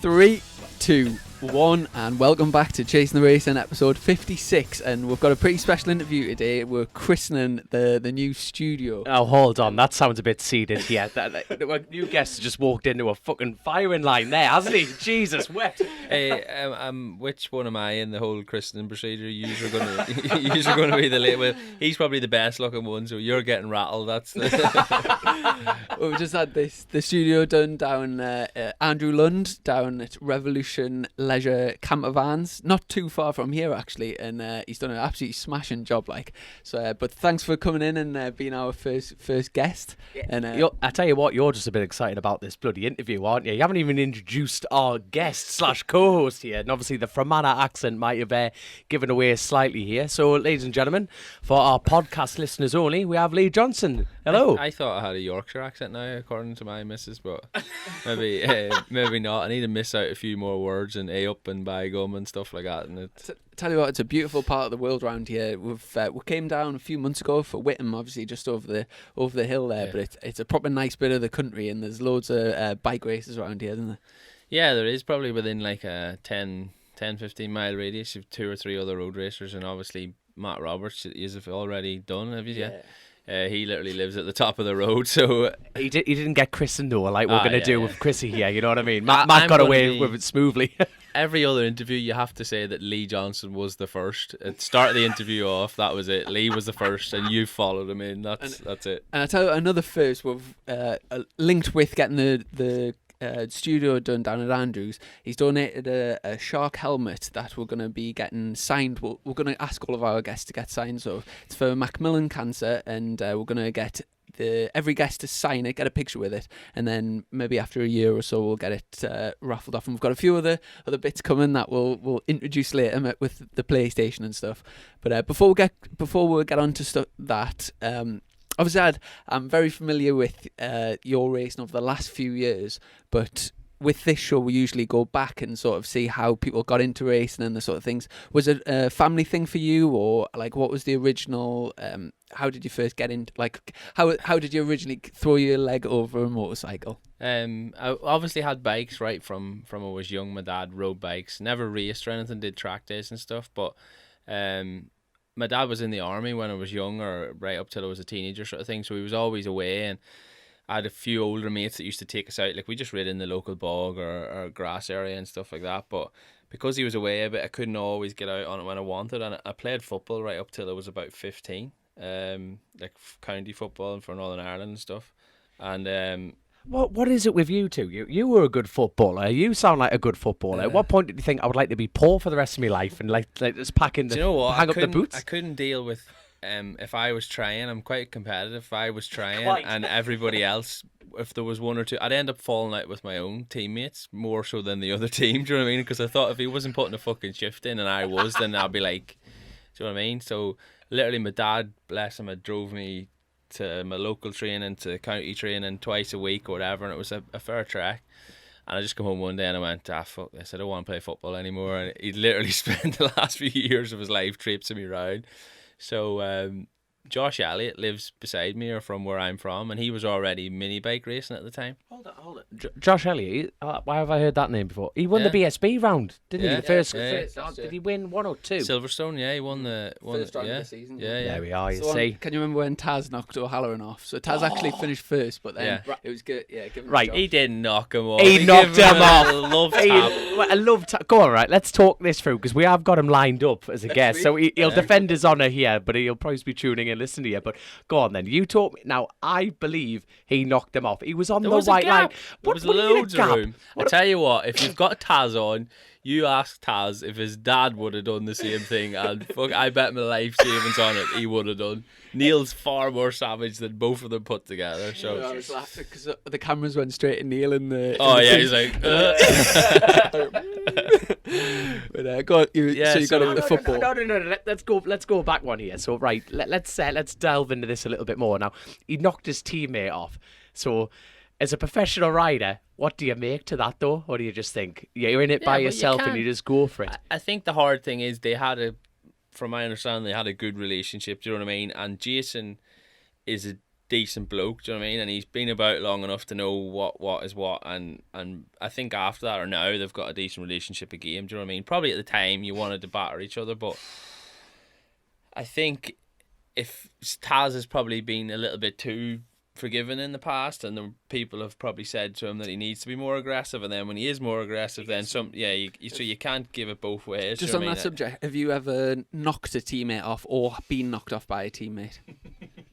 3, 2, 1, and welcome back to Chasing the Racin episode 56. And we've got a pretty special interview today. We're christening the new studio. Oh, hold on, that sounds a bit seeded here. Our new guest just walked into a fucking firing line there, hasn't he? Jesus, wet. Hey, which one am I in the whole christening procedure? You're gonna be the late. Well, he's probably the best looking one, so you're getting rattled. That's the. Well, we just had the studio done down Andrew Lund down at Revolution Leisure Camper Vans, not too far from here actually, and he's done an absolutely smashing job. But thanks for coming in and being our first guest. And I tell you what, you're just a bit excited about this bloody interview, aren't you? You haven't even introduced our guest / co-host here, and obviously the Fermanagh accent might have given away slightly here. So, ladies and gentlemen, for our podcast listeners only, we have Lee Johnston. Hello. I thought I had a Yorkshire accent now, according to my missus, but maybe not. I need to miss out a few more words and A up and buy gum and stuff like that. And tell you what, it's a beautiful part of the world around here. We came down a few months ago for Whittam, obviously just over the hill there, but it's a proper nice bit of the country, and there's loads of bike races around here, isn't there? Yeah, there is, probably within like a 10-15 mile radius. You have 2 or 3 other road racers, and obviously Matt Roberts you've already done, have you? Yeah. He literally lives at the top of the road, so he didn't get christened though, like we're gonna do with Chrissy here. You know what I mean? Matt got away with it smoothly. Every other interview, you have to say that Lee Johnston was the first. At the start of the interview off, that was it. Lee was the first, and you followed him in. That's it. And I tell you another first. We've linked with getting the studio done down at Andrews. He's donated a shark helmet that we're going to be getting signed. We're going to ask all of our guests to get signed. So it's for Macmillan Cancer, and we're going to get every guest to sign it, get a picture with it, and then maybe after a year or so we'll get it raffled off. And we've got a few other bits coming that we'll introduce later with the PlayStation and stuff. But before we get on to stuff that. Obviously, I'm very familiar with your racing over the last few years, but with this show, we usually go back and sort of see how people got into racing and the sort of things. Was it a family thing for you, or like what was the original? How did you first get into how did you originally throw your leg over a motorcycle? I obviously had bikes right from I was young. My dad rode bikes, never raced or anything, did track days and stuff, but my dad was in the army when I was young, or right up till I was a teenager sort of thing, so he was always away, and I had a few older mates that used to take us out. Like, we just rid in the local bog or grass area and stuff like that, but because he was away a bit, I couldn't always get out on it when I wanted, and I played football right up till I was about 15, like county football for Northern Ireland and stuff, and What is it with you two? You were a good footballer. You sound like a good footballer. At what point did you think I would like to be poor for the rest of my life and like just hang up the boots? I couldn't deal with if I was trying. I'm quite competitive. If I was trying and everybody else, if there was one or two, I'd end up falling out with my own teammates more so than the other team. Do you know what I mean? Because I thought if he wasn't putting a fucking shift in and I was, then I'd be like, do you know what I mean? So literally, my dad, bless him, had drove me to my local training, to county training twice a week or whatever, and it was a fair trek. And I just come home one day and I went, fuck this, I don't want to play football anymore. And he literally spent the last few years of his life traipsing me around. So Josh Elliott lives beside me, or from where I'm from, and he was already mini bike racing at the time. Hold on. Josh Elliott, why have I heard that name before? He won the BSB round, didn't he? The first did he win 1 or 2? Silverstone, yeah, he won the first round of the season. Yeah. There we are, you so see. Can you remember when Taz knocked O'Halloran off? So Taz actually finished first, but then it was good. Yeah, give him right. He didn't knock him off. He knocked him off. I love tap. Go on, right. Let's talk this through, because we have got him lined up as a guest. So he'll defend his honour here, but he'll probably be tuning in, listening to you. But go on then. You talk me. Now, I believe he knocked him off. He was on the white line. There was loads of room. I tell you what, if you've got Taz on, you ask Taz if his dad would have done the same thing, and fuck, I bet my life savings on it he would have done. Neil's far more savage than both of them put together. So I was laughing because the cameras went straight at Neil in the. He's like. But go on, so you got into the football. No. Let's go back one here. So right, let's delve into this a little bit more now. He knocked his teammate off. So, as a professional rider, what do you make to that though? Or do you just think you're in it by yourself and you just go for it? I think the hard thing is from my understanding, they had a good relationship. Do you know what I mean? And Jason is decent bloke, do you know what I mean? And he's been about long enough to know what is what, and I think after that or now they've got a decent relationship again, do you know what I mean? Probably at the time you wanted to batter each other, but I think if Taz has probably been a little bit too forgiven in the past, and the people have probably said to him that he needs to be more aggressive, and then when he is more aggressive, then so you can't give it both ways. Just on that subject, have you ever knocked a teammate off or been knocked off by a teammate?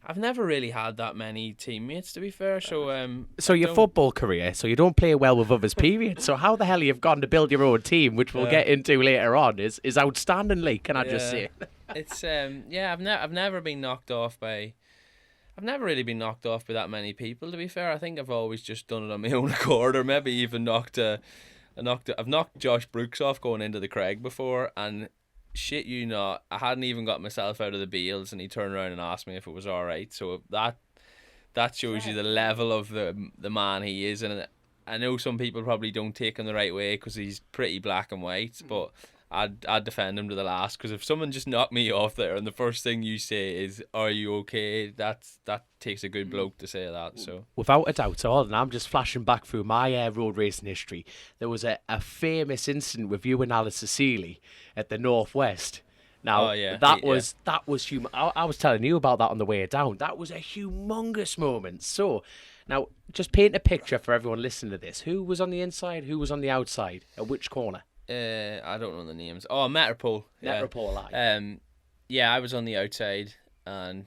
I've never really had that many teammates, to be fair. So your football career, so you don't play well with others, period. So how the hell you've gone to build your own team, which we'll get into later on, is outstanding, Lee. Can I just say? It's I've never been knocked off by. I've never really been knocked off by that many people, to be fair. I think I've always just done it on my own accord, or maybe even I've knocked Josh Brooks off going into the Craig before, and shit you not, I hadn't even got myself out of the Beals, and he turned around and asked me if it was all right. So that shows you the level of the man he is, and I know some people probably don't take him the right way because he's pretty black and white, but I'd defend him to the last, because if someone just knocked me off there and the first thing you say is, "Are you okay?" that takes a good bloke to say that. So without a doubt, and I'm just flashing back through my road racing history. There was a famous incident with you and Alistair Seeley at the Northwest. Now that was I was telling you about that on the way down. That was a humongous moment. So now just paint a picture for everyone listening to this. Who was on the inside? Who was on the outside? At which corner? I don't know the names. Oh, Metropole. Metropole, I was on the outside, and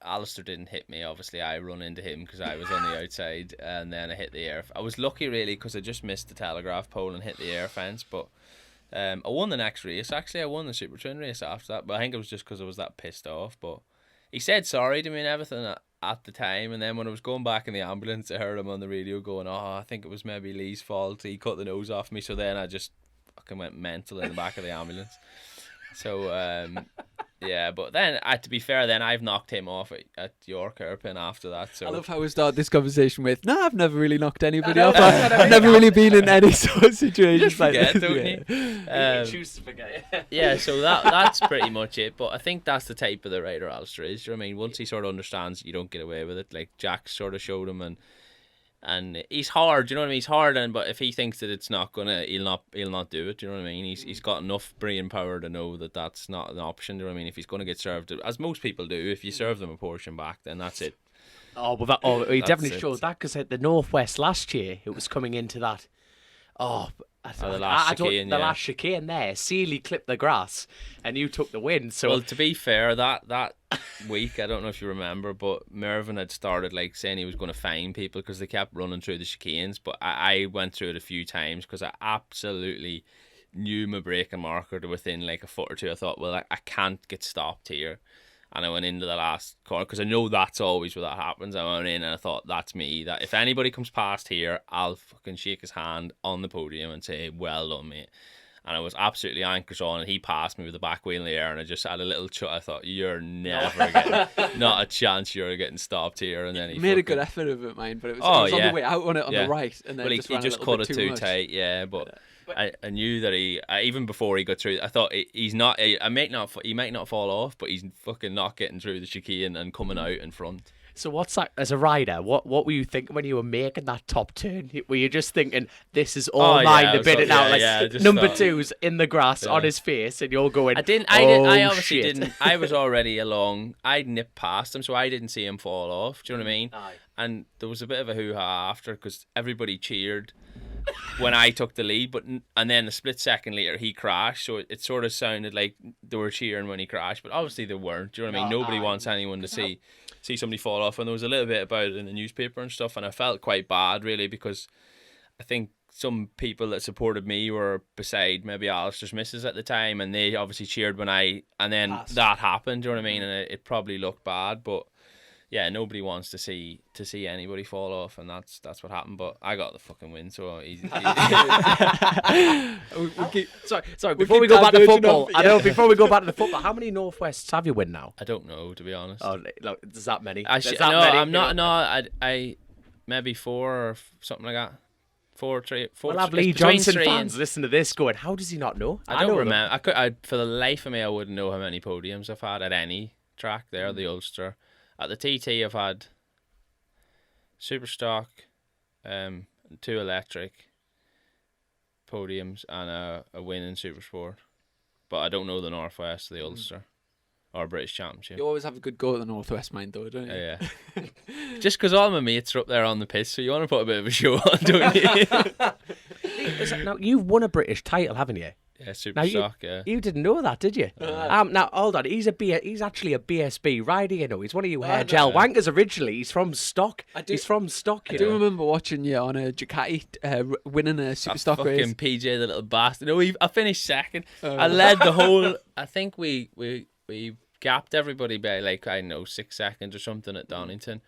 Alistair didn't hit me. Obviously, I run into him because I was on the outside, and then I hit the air. I was lucky, really, because I just missed the telegraph pole and hit the air fence, but I won the next race. Actually, I won the Super Twin race after that, but I think it was just because I was that pissed off. But he said sorry to me and everything at the time, and then when I was going back in the ambulance, I heard him on the radio going, "Oh, I think it was maybe Lee's fault. He cut the nose off me." So then I just fucking went mental in the back of the ambulance. So but then to be fair, then I've knocked him off at York Hairpin after that. So I love how we start this conversation with, "No, I've never really knocked anybody off. I've never really been in any sort of situation." You just forget, don't you? You choose to forget. Yeah, so that's pretty much it. But I think that's the type of the rider Alistair is. You know what I mean? Once he sort of understands, you don't get away with it. Like Jack sort of showed him, and he's hard. You know what I mean? He's hard, but if he thinks that it's not gonna, he'll not do it. You know what I mean? He's got enough brain power to know that that's not an option. You know what I mean? If he's gonna get served, as most people do, if you serve them a portion back, then that's it. He definitely showed that, because at the Northwest last year, it was coming into that. The last chicane there, Seeley clipped the grass, and you took the win. So, well, to be fair, that week, I don't know if you remember, but Mervyn had started saying he was going to fine people because they kept running through the chicanes. But I went through it a few times because I absolutely knew my braking marker to within a foot or two. I thought, well, I can't get stopped here. And I went into the last corner because I know that's always where that happens. I went in and I thought, that's me. That if anybody comes past here, I'll fucking shake his hand on the podium and say, "Well done, mate." And I was absolutely anchors on, and he passed me with the back wheel in the air, and I just had a little I thought, "You're never getting, not a chance you're getting stopped here." And then he made a good effort of it, mine, but it was on the way out on it on the right, and then he just cut it too tight, but I knew that even before he got through, I thought he might not fall off, but he's fucking not getting through the chicane and coming out in front. So what's that, as a rider, what were you thinking when you were making that top turn? Were you just thinking, "This is all mine to bid it out"? Number two's in the grass on his face, and you're going, I obviously didn't. I was already along. I'd nipped past him, so I didn't see him fall off. Do you know what I mean? Aye. And there was a bit of a hoo-ha after, because everybody cheered when I took the lead, and then a split second later he crashed, so it sort of sounded like they were cheering when he crashed, but obviously they weren't. Do you know what I mean? Nobody wants anyone to see somebody fall off, and there was a little bit about it in the newspaper and stuff, and I felt quite bad, really, because I think some people that supported me were beside maybe Alistair's missus at the time, and they obviously cheered when and then that happened. Do you know what I mean? And it probably looked bad, but yeah, nobody wants to see anybody fall off, and that's what happened. But I got the fucking win, so easy. Sorry. Before we go back to football, Before we go back to the football, how many Northwests have you win now? I don't know, to be honest. Oh, look, there's that many. I'm not. No, I maybe 4 or something like that. 4, 3, 4. Well, have Lee Johnston fans listen to this going, "How does he not know?" I don't remember. For the life of me, I wouldn't know how many podiums I've had at any track there, the Ulster. At the TT, I've had super stock, 2 electric podiums, and a win in Supersport. But I don't know the Northwest, the Ulster, or British Championship. You always have a good go at the Northwest mind, though, don't you? Yeah. Just because all my mates are up there on the piss, so you want to put a bit of a show on, don't you? Now, you've won a British title, haven't you? Yeah, super stock, yeah. You didn't know that, did you? Now, hold on. He's actually a BSB rider, you know. He's one of you hair gel wankers originally. He's from stock. He's from stock, I do remember watching you on a Ducati winning a super stock race. Fucking PJ, the little bastard. No, I finished second. I led the whole... I think we gapped everybody by, like, I don't know, 6 seconds or something at Donington.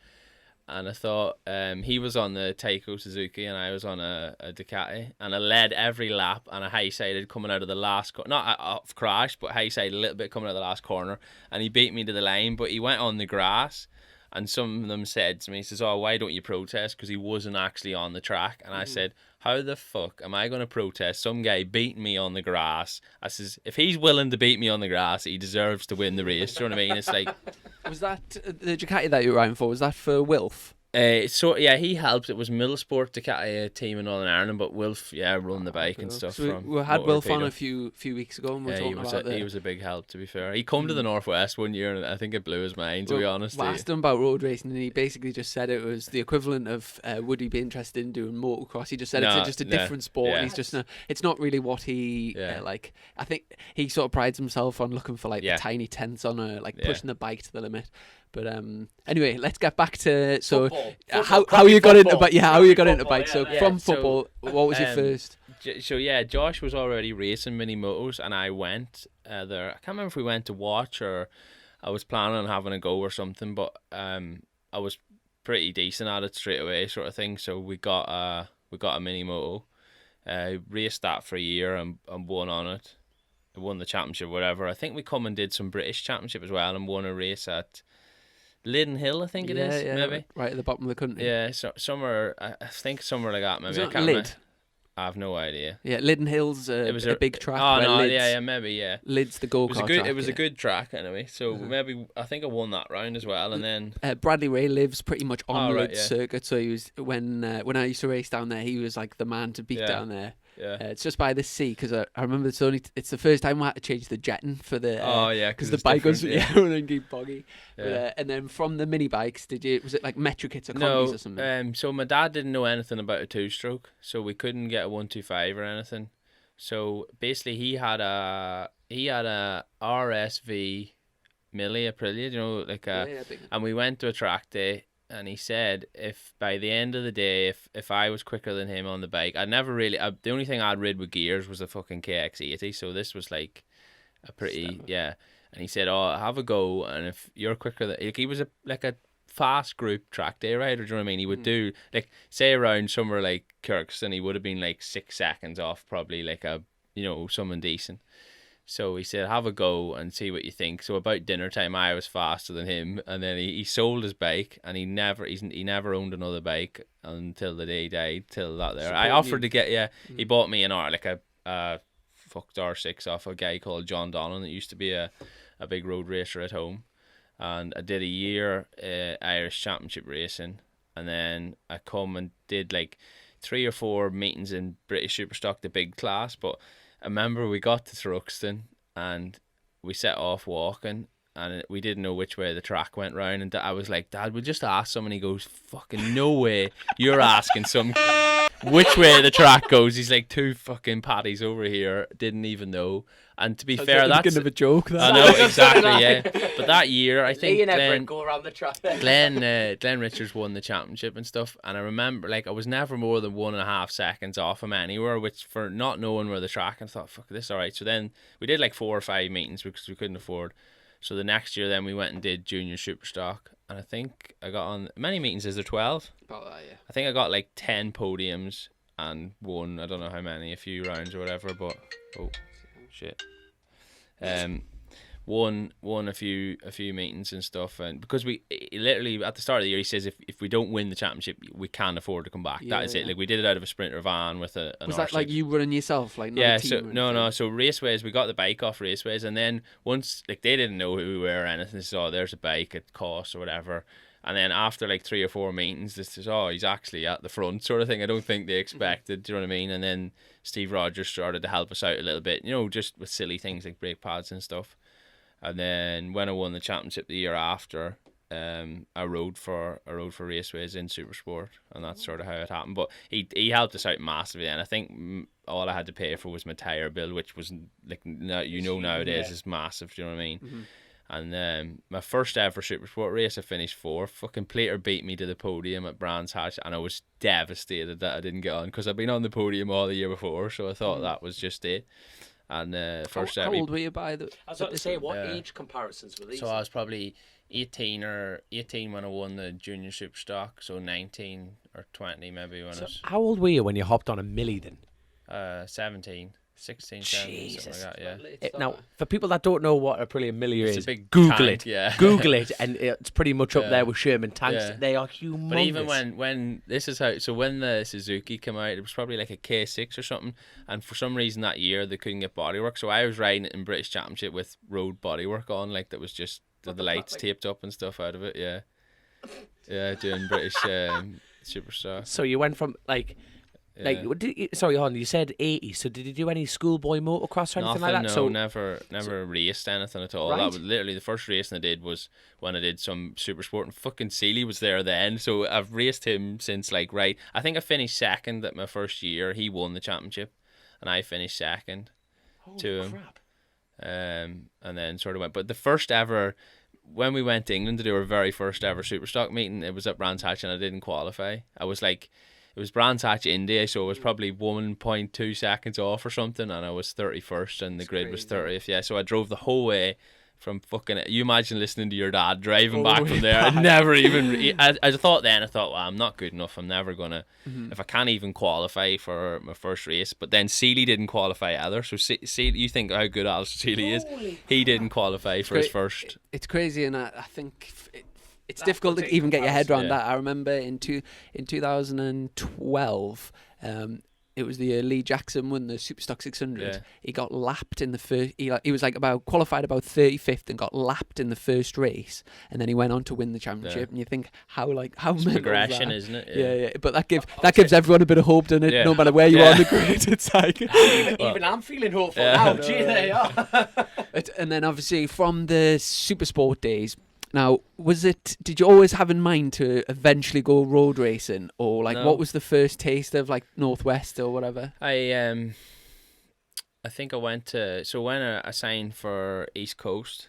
And I thought he was on the Taiko Suzuki and I was on a Ducati, and I led every lap, and I high-sided coming out of the last not off crash, but high-sided a little bit coming out of the last corner, and he beat me to the line, but he went on the grass, and some of them said to me, he says, oh, why don't you protest, because he wasn't actually on the track. And I said, how the fuck am I going to protest some guy beating me on the grass? I says, if he's willing to beat me on the grass, he deserves to win the race. Do you know what I mean? It's like... Was that the Ducati that you were riding for? Was that for Wilf? He helped. It was Millsport Ducati, a team in Northern Ireland, but Wilf, run the bike and stuff. So we had Wilf on a few weeks ago, and we were talking about he was a big help, to be fair. He come to the Northwest one year, and I think it blew his mind, to be honest. I asked him about road racing, and he basically just said it was the equivalent of would he be interested in doing motocross? He just said it's just a different sport. And he's just it's not really what he like. I think he sort of prides himself on looking for the tiny tenths on pushing the bike to the limit. But anyway, let's get back to how you got into bike. So from football, what was your first? So Josh was already racing mini motos, and I went there. I can't remember if we went to watch or I was planning on having a go or something. But I was pretty decent at it straight away, sort of thing. So we got a mini moto. Raced that for a year and won on it. I won the championship, whatever. I think we come and did some British championship as well and won a race at Lydden Hill, I think it is, maybe. Right at the bottom of the country. Yeah, so somewhere, I think somewhere like that, maybe. Is it Lyd? I have no idea. Yeah, Lydden Hill's a big track. Oh, no, maybe, yeah. Lyd's the go-kart track. It was a good track, anyway, so maybe, I think I won that round as well, and then... Bradley Ray lives pretty much on the Lyd circuit, so he was, when I used to race down there, he was like the man to beat down there. Yeah. It's just by the sea, because I remember it's the first time I had to change the jetting for the because the bike was running deep boggy. But, and then from the mini bikes, was it like metric kits or combis or something? So my dad didn't know anything about a 2-stroke, so we couldn't get a 125 or anything. So basically, he had a RSV Millie Aprilia, and we went to a track day. And he said, if by the end of the day, if I was quicker than him on the bike, I'd never really... the only thing I'd rid with gears was a fucking KX80, so this was like a pretty... And he said, have a go, and if you're quicker than... he was a fast group track day rider, do you know what I mean? He would do, say around somewhere like Kirkston, he would have been 6 seconds off, probably someone decent. So he said, have a go and see what you think. So about dinner time, I was faster than him. And then he sold his bike, and he never owned another bike until the day he died, till that there. I offered to get, he bought me a fucked R6 off a guy called John Donnan that used to be a big road racer at home. And I did a year Irish Championship racing. And then I come and did 3 or 4 meetings in British Superstock, the big class. But I remember we got to Thruxton and we set off walking, and we didn't know which way the track went round, and I was like, Dad, we'll just ask someone. He goes, fucking no way you're asking some which way the track goes. He's like, 2 fucking paddies over here didn't even know. And to be fair, that's kind of a joke. I know, exactly, yeah. But that year, I think go around the track. Glenn Richards won the championship and stuff, and I remember I was never more than 1.5 seconds off him anywhere, which for not knowing where the track, and I thought, fuck, this is alright. So then we did 4 or 5 meetings because we couldn't afford. So the next year then we went and did junior Superstock, and I think I got on many meetings. Is there 12? About that, yeah. I think I got 10 podiums and won, I don't know how many, a few rounds or whatever, but shit. won a few meetings and stuff, and because we literally at the start of the year he says if we don't win the championship we can't afford to come back. That is it. Like we did it out of a Sprinter van with an Was R6. that like you running yourself, like not yeah, a team so or no, anything? so Raceways, we got the bike off Raceways, and then once like they didn't know who we were or anything, so oh, there's a bike at cost or whatever. And then after like 3 or 4 meetings, this is he's actually at the front sort of thing. I don't think they expected. Do you know what I mean? And then Steve Rogers started to help us out a little bit, just with silly things like brake pads and stuff. And then when I won the championship the year after, I rode for Raceways in Supersport, and that's sort of how it happened. But he helped us out massively, and I think all I had to pay for was my tire bill, which was like nowadays is massive. Do you know what I mean? Mm-hmm. And my first ever Supersport race, I finished 4th. Fucking Plater beat me to the podium at Brands Hatch, and I was devastated that I didn't get on because I'd been on the podium all the year before, so I thought that was just it. And how old were you by the? I was about to say, what age comparisons were these? So I was probably 18 when I won the junior Superstock, so 19 or 20 maybe when I was. How old were you when you hopped on a millie then? 17. 16, 17, Jesus. something like that, yeah. Now, for people that don't know what a brilliant millie It's is, a big Google tank, it. yeah. Google it, and it's pretty much up Yeah. there with Sherman tanks. Yeah. They are humongous. But even when this is how, so when the Suzuki came out, it was probably like a K6 or something, and for some reason that year they couldn't get bodywork, so I was riding it in British Championship with road bodywork on, like that was just the lights taped up and stuff out of it, yeah, doing British Superstar. So you went from Yeah. sorry, hon, you said 80. So did you do any schoolboy motocross or anything like that? No, So never raced anything at all. Right. That was literally the first racing I did was when I did some super sport, and fucking Seeley was there then. So I've raced him since I think I finished second at my first year. He won the championship, and I finished second to him. crap. And then sort of went. But the first ever, when we went to England to do our very first ever Superstock meeting, it was at Brands Hatch, and I didn't qualify. I was like, it was Brands Hatch India, so it was probably 1.2 seconds off or something, and I was 31st, and the grid was 30th. Yeah, so I drove the whole way from fucking. You imagine listening to your dad driving back from there. I never even. I thought, well, I'm not good enough. I'm never gonna. If I can't even qualify for my first race, but then Seeley didn't qualify either. So Seeley, you think how good Alistair Seeley is? He didn't qualify for his first. It's crazy, and I think it's difficult to even get your head around that. I remember in 2012, it was the year Lee Jackson won the Superstock 600. Yeah. He got lapped in the first. He was like qualified about 35th and got lapped in the first race, and then he went on to win the championship. Yeah. And you think how mental is Progression, that? isn't it? Yeah. But that gives everyone a bit of hope, doesn't it? Yeah. No matter where you are on the grid, it's like. Even I'm feeling hopeful now. Gee, there you are. And then obviously from the Supersport days. Now, did you always have in mind to eventually go road racing, or No. what was the first taste of like Northwest or whatever? I think I went to, so when I signed for East Coast,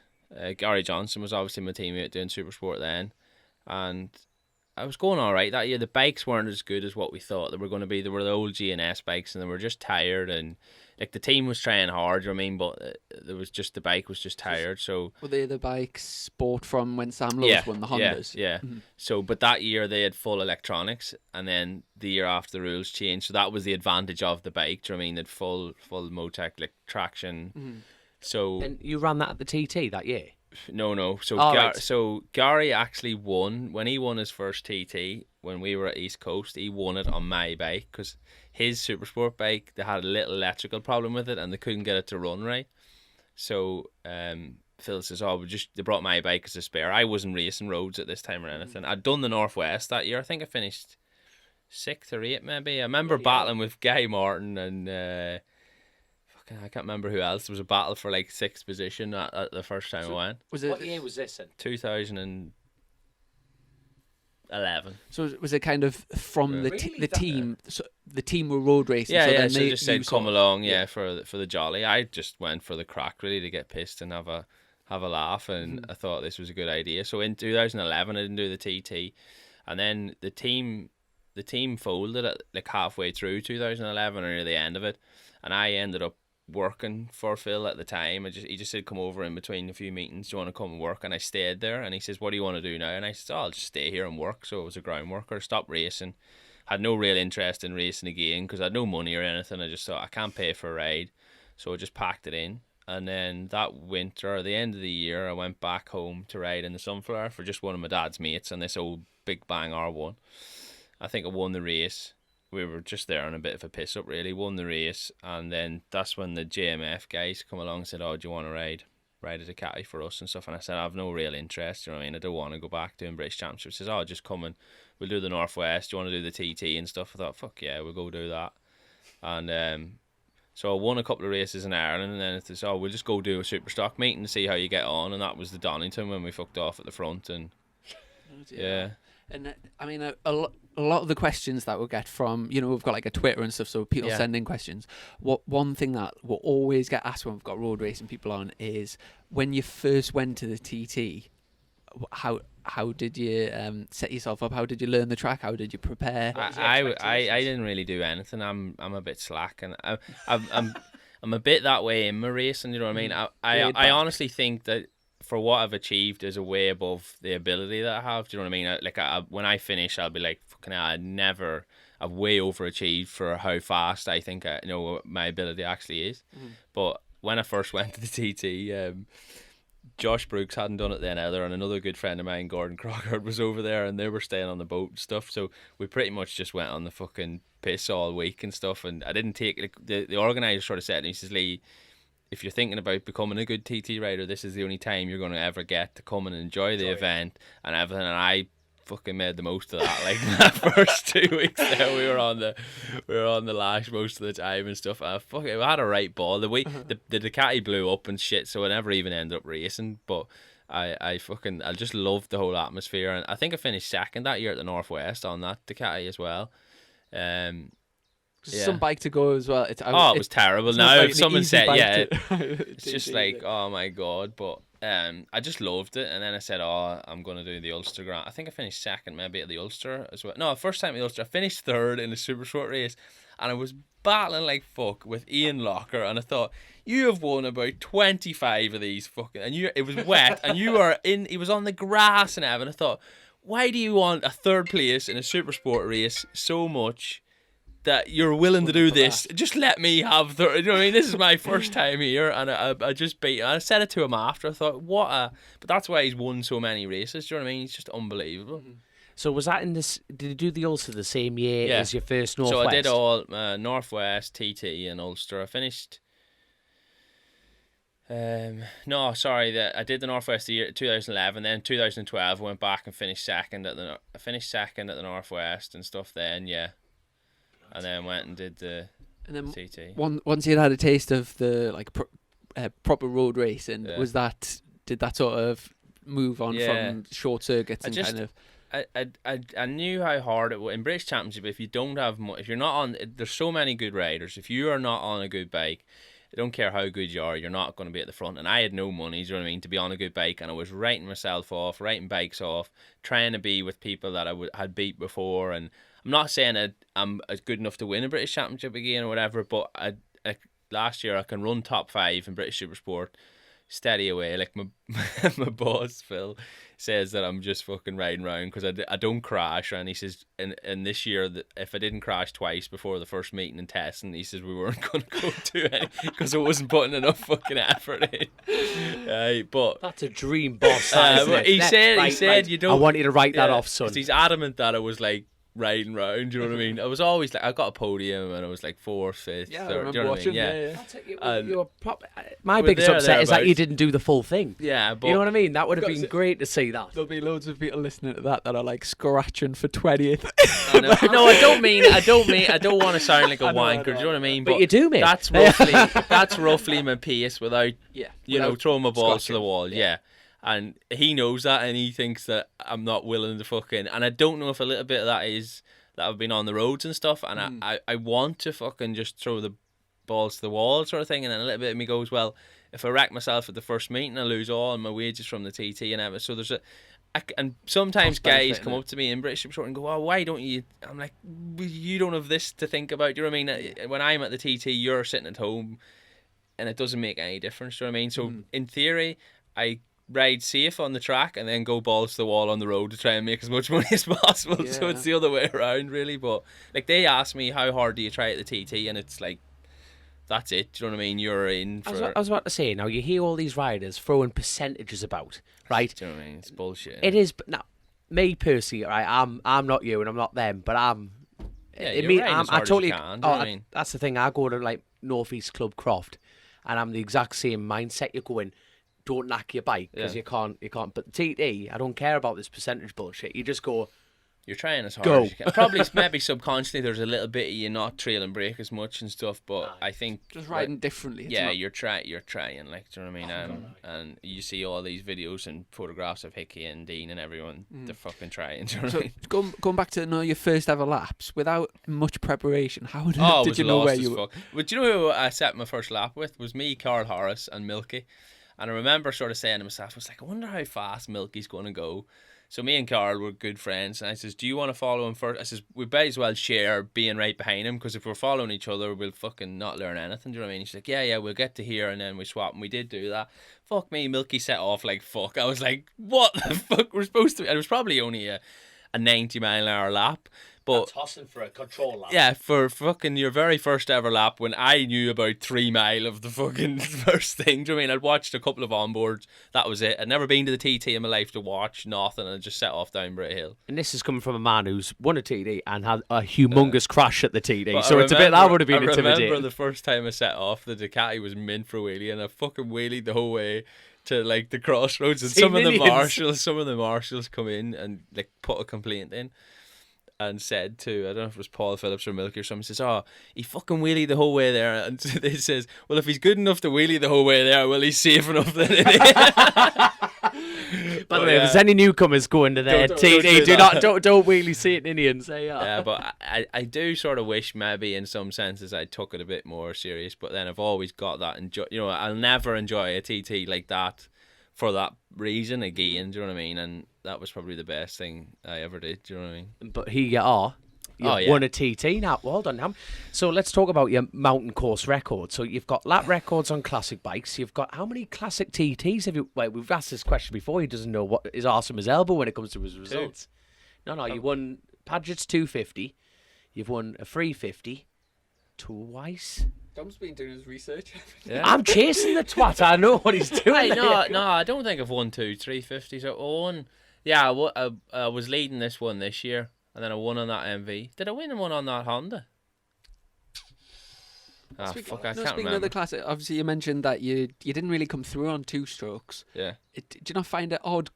Gary Johnson was obviously my teammate doing Supersport then, and I was going all right that year. The bikes weren't as good as what we thought they were going to be. They were the old G&S bikes, and they were just tired, and like the team was trying hard, you know what I mean, but the bike was just tired. So Were they the bikes bought from when Sam Lewis won the Hondas? Yeah. Mhm. So, but that year they had full electronics, and then the year after the rules changed. So that was the advantage of the bike. Do you know what I mean? They had full Motec like traction. Mhm. So And you ran that at the TT that year? no. So Right. so Gary actually won when he won his first TT when we were at East Coast. He won it on my bike because his Supersport bike, they had a little electrical problem with it and they couldn't get it to run right. So Phil says, they brought my bike as a spare. I wasn't racing roads at this time or anything. I'd done the Northwest that year. I think I finished 6th or 8th maybe. I remember battling with Guy Martin and I can't remember who else. There was a battle for like 6th position at the first time I went. Was it? What year was this in? 2011. So was it kind of from the Really? the team? So the team were road racing. Yeah, so yeah. Then So they just said you come sort of- along, for the jolly. I just went for the crack really to get pissed and have a laugh, and I thought this was a good idea. So in 2011, I didn't do the TT, and then the team folded at like halfway through 2011 or near the end of it, and I ended up working for Phil at the time. He just said come over in between a few meetings. Do you want to come and work? And I stayed there. And he says, what do you want to do now? And I said, I'll just stay here and work. So I was a ground worker. Stopped racing. Had no real interest in racing again because I had no money or anything. I just thought I can't pay for a ride, so I just packed it in. And then that winter, at the end of the year, I went back home to ride in the Sunflower for just one of my dad's mates on this old Big Bang R1. I think I won the race. We were just there on a bit of a piss up, really. Won the race, and then that's when the JMF guys come along and said, "Oh, do you want to ride a Ducati for us and stuff?" And I said, "I have no real interest. You know what I mean? I don't want to go back doing British Championships." He says, "Oh, just come and we'll do the Northwest. Do you want to do the TT and stuff?" I thought, "Fuck yeah, we'll go do that." And so I won a couple of races in Ireland, and then it says, "Oh, we'll just go do a super stock meeting to see how you get on." And that was the Donington when we fucked off at the front, and yeah. And I mean, a lot of the questions that we'll get from, you know, we've got like a Twitter and stuff, so people send in questions. One thing that will always get asked when we've got road racing people on is, when you first went to the TT, how did you set yourself up? How did you learn the track? How did you prepare? I didn't really do anything. I'm a bit slack, and I'm a bit that way in my racing. You know what I mean? I honestly think that for what I've achieved is a way above the ability that I have. Do you know what I mean? When I finish, I'll be like, fucking hell, I've way overachieved for how fast I think my ability actually is. But when I first went to the TT, Josh Brooks hadn't done it then either, and another good friend of mine, Gordon Crocker, was over there, and they were staying on the boat and stuff. So we pretty much just went on the fucking piss all week and stuff. And I didn't take the organizer sort of said to me, he says, "Lee, if you're thinking about becoming a good TT rider, this is the only time you're going to ever get to come and enjoy the event and everything." And I fucking made the most of that. Like, that first 2 weeks there, we were on the lash most of the time and stuff. And I had a right ball. The Ducati blew up and shit, so I never even ended up racing. But I just loved the whole atmosphere, and I think I finished second that year at the Northwest on that Ducati as well. Some bike to go as well. It was terrible. Now, like if someone said, it's TT, just like, oh my god. But I just loved it. And then I said, "Oh, I'm going to do the Ulster Grand." I think I finished second maybe at the Ulster as well. No, first time at the Ulster. I finished third in the Supersport race, and I was battling like fuck with Ian Locker, and I thought, you have won about 25 of these fucking, and it was wet, and he was on the grass and everything. I thought, why do you want a third place in a Supersport race so much that you're willing to do this? Just let me have the, you know what I mean? This is my first time here, and I just beat him. I said it to him after. I thought, but that's why he's won so many races. Do you know what I mean? He's just unbelievable. So was that in this? Did you do the Ulster the same year as your first Northwest? So I did all Northwest, TT, and Ulster. I finished. No, sorry. I did the Northwest the year 2011. Then 2012, I went back and finished second at the Northwest and stuff. Then and then went and did the TT. Once you'd had a taste of the proper road racing, did that sort of move on from short circuits I knew how hard it was in British Championship. If you don't have if you're not on, there's so many good riders. If you are not on a good bike, I don't care how good you are, you're not going to be at the front. And I had no money, do you know what I mean, to be on a good bike, and I was writing myself off, writing bikes off, trying to be with people that I had beat before. And I'm not saying that I'm good enough to win a British Championship again or whatever, but last year I can run top 5 in British Supersport, steady away. Like my boss Phil says that I'm just fucking riding around because I don't crash, and he says, and this year that if I didn't crash twice before the first meeting and testing, he says we weren't going to go to any because I wasn't putting enough fucking effort in. But that's a dream boss. He said you don't. I want you to write that off, son. He's adamant that I was like riding round, you know what I mean? I was always like, I got a podium and I was like 4th, 5th, 3rd, you know what I mean? Yeah. My biggest upset is that you didn't do the full thing. Yeah, but you know what I mean? That would have been great to see that. There'll be loads of people listening to that are like scratching for 20th. No, I don't want to sound like a wanker, do you know what I mean? But you do, mate. That's roughly my pace without throwing my balls to the wall. Yeah. And he knows that, and he thinks that I'm not willing to fucking... And I don't know if a little bit of that is that I've been on the roads and stuff, and I want to fucking just throw the balls to the wall sort of thing, and then a little bit of me goes, well, if I wreck myself at the first meeting, I lose all my wages from the TT and everything. So there's and sometimes guys come up to me in British Supersport and go, "Oh, why don't you?" I'm like, you don't have this to think about. Do you know what I mean? When I'm at the TT, you're sitting at home, and it doesn't make any difference. Do you know what I mean? So in theory, I ride safe on the track and then go balls to the wall on the road to try and make as much money as possible. So it's the other way around, really. But like, they ask me how hard do you try at the TT, and it's like that's it. Do you know what I mean? You're in for. I was about to say, now you hear all these riders throwing percentages about, right? Do you know what I mean? It's bullshit. It is, but now, me personally, right, I'm not you and I'm not them, but I'm... Yeah, you're riding as hard as you can, do you know what I mean? That's the thing, I go to, like, North East Club Croft, and I'm the exact same mindset. You're going, don't knock your bike, because you can't, but TT, I don't care about this percentage bullshit. You just go... You're trying as hard as you can. Probably, maybe subconsciously, there's a little bit of you not trailing brake as much and stuff, but I think... Just riding differently. You're trying, like, do you know what I mean? And you see all these videos and photographs of Hickey and Dean and everyone, they're fucking trying, do you know what I mean? Going back to your first ever laps, without much preparation, how did you know where you were? But do you know who I set my first lap with? Was me, Carl Harris and Milky. And I remember sort of saying to myself, I was like, I wonder how fast Milky's going to go. So me and Carl were good friends, and I says, do you want to follow him first? I says, we might as well share being right behind him, because if we're following each other, we'll fucking not learn anything, do you know what I mean? She's like, yeah, we'll get to here, and then we swap, and we did do that. Fuck me, Milky set off like fuck. I was like, what the fuck? We're supposed to... It was probably only a 90-mile-an-hour lap. But tossing for a control lap. Yeah, for fucking your very first ever lap, when I knew about 3 mile of the fucking first thing. Do you know what I mean? I'd watched a couple of onboards. That was it. I'd never been to the TT in my life to watch nothing, and I just set off down Brit Hill. And this is coming from a man who's won a TT and had a humongous crash at the TT. So it's a bit, that would have been intimidating. I remember the first time I set off, the Ducati was mint for wheelie, and I fucking wheelied the whole way to like the crossroads, and some of the marshals come in and like put a complaint in. And said to, I don't know if it was Paul Phillips or Milky or someone, says, oh, he fucking wheelied the whole way there. And they says, well, if he's good enough to wheelie the whole way there, well, he's safe enough then. By the way, if there's any newcomers going to their TT, don't wheelie Satan Indian, say that. Yeah, but I do sort of wish maybe in some senses I took it a bit more serious, but then I've always got that, I'll never enjoy a TT like that for that reason again, do you know what I mean? And that was probably the best thing I ever did, do you know what I mean? But here you are. You've won a TT now. Well done. So let's talk about your mountain course record. So you've got lap records on classic bikes. You've got how many classic TTs have you... Well, we've asked this question before. He doesn't know what is arse from his elbow when it comes to his results. No, you won Padgett's 250. You've won a 350 twice. Dom's been doing his research. Yeah. I'm chasing the twat. I know what he's doing. No, I don't think I've won 2 350s. I won. Yeah, I was leading this one this year, and then I won on that MV. Did I win one on that Honda? I can't speaking remember. of the classic, obviously you mentioned that you didn't really come through on 2 strokes. Yeah. Do you not find it odd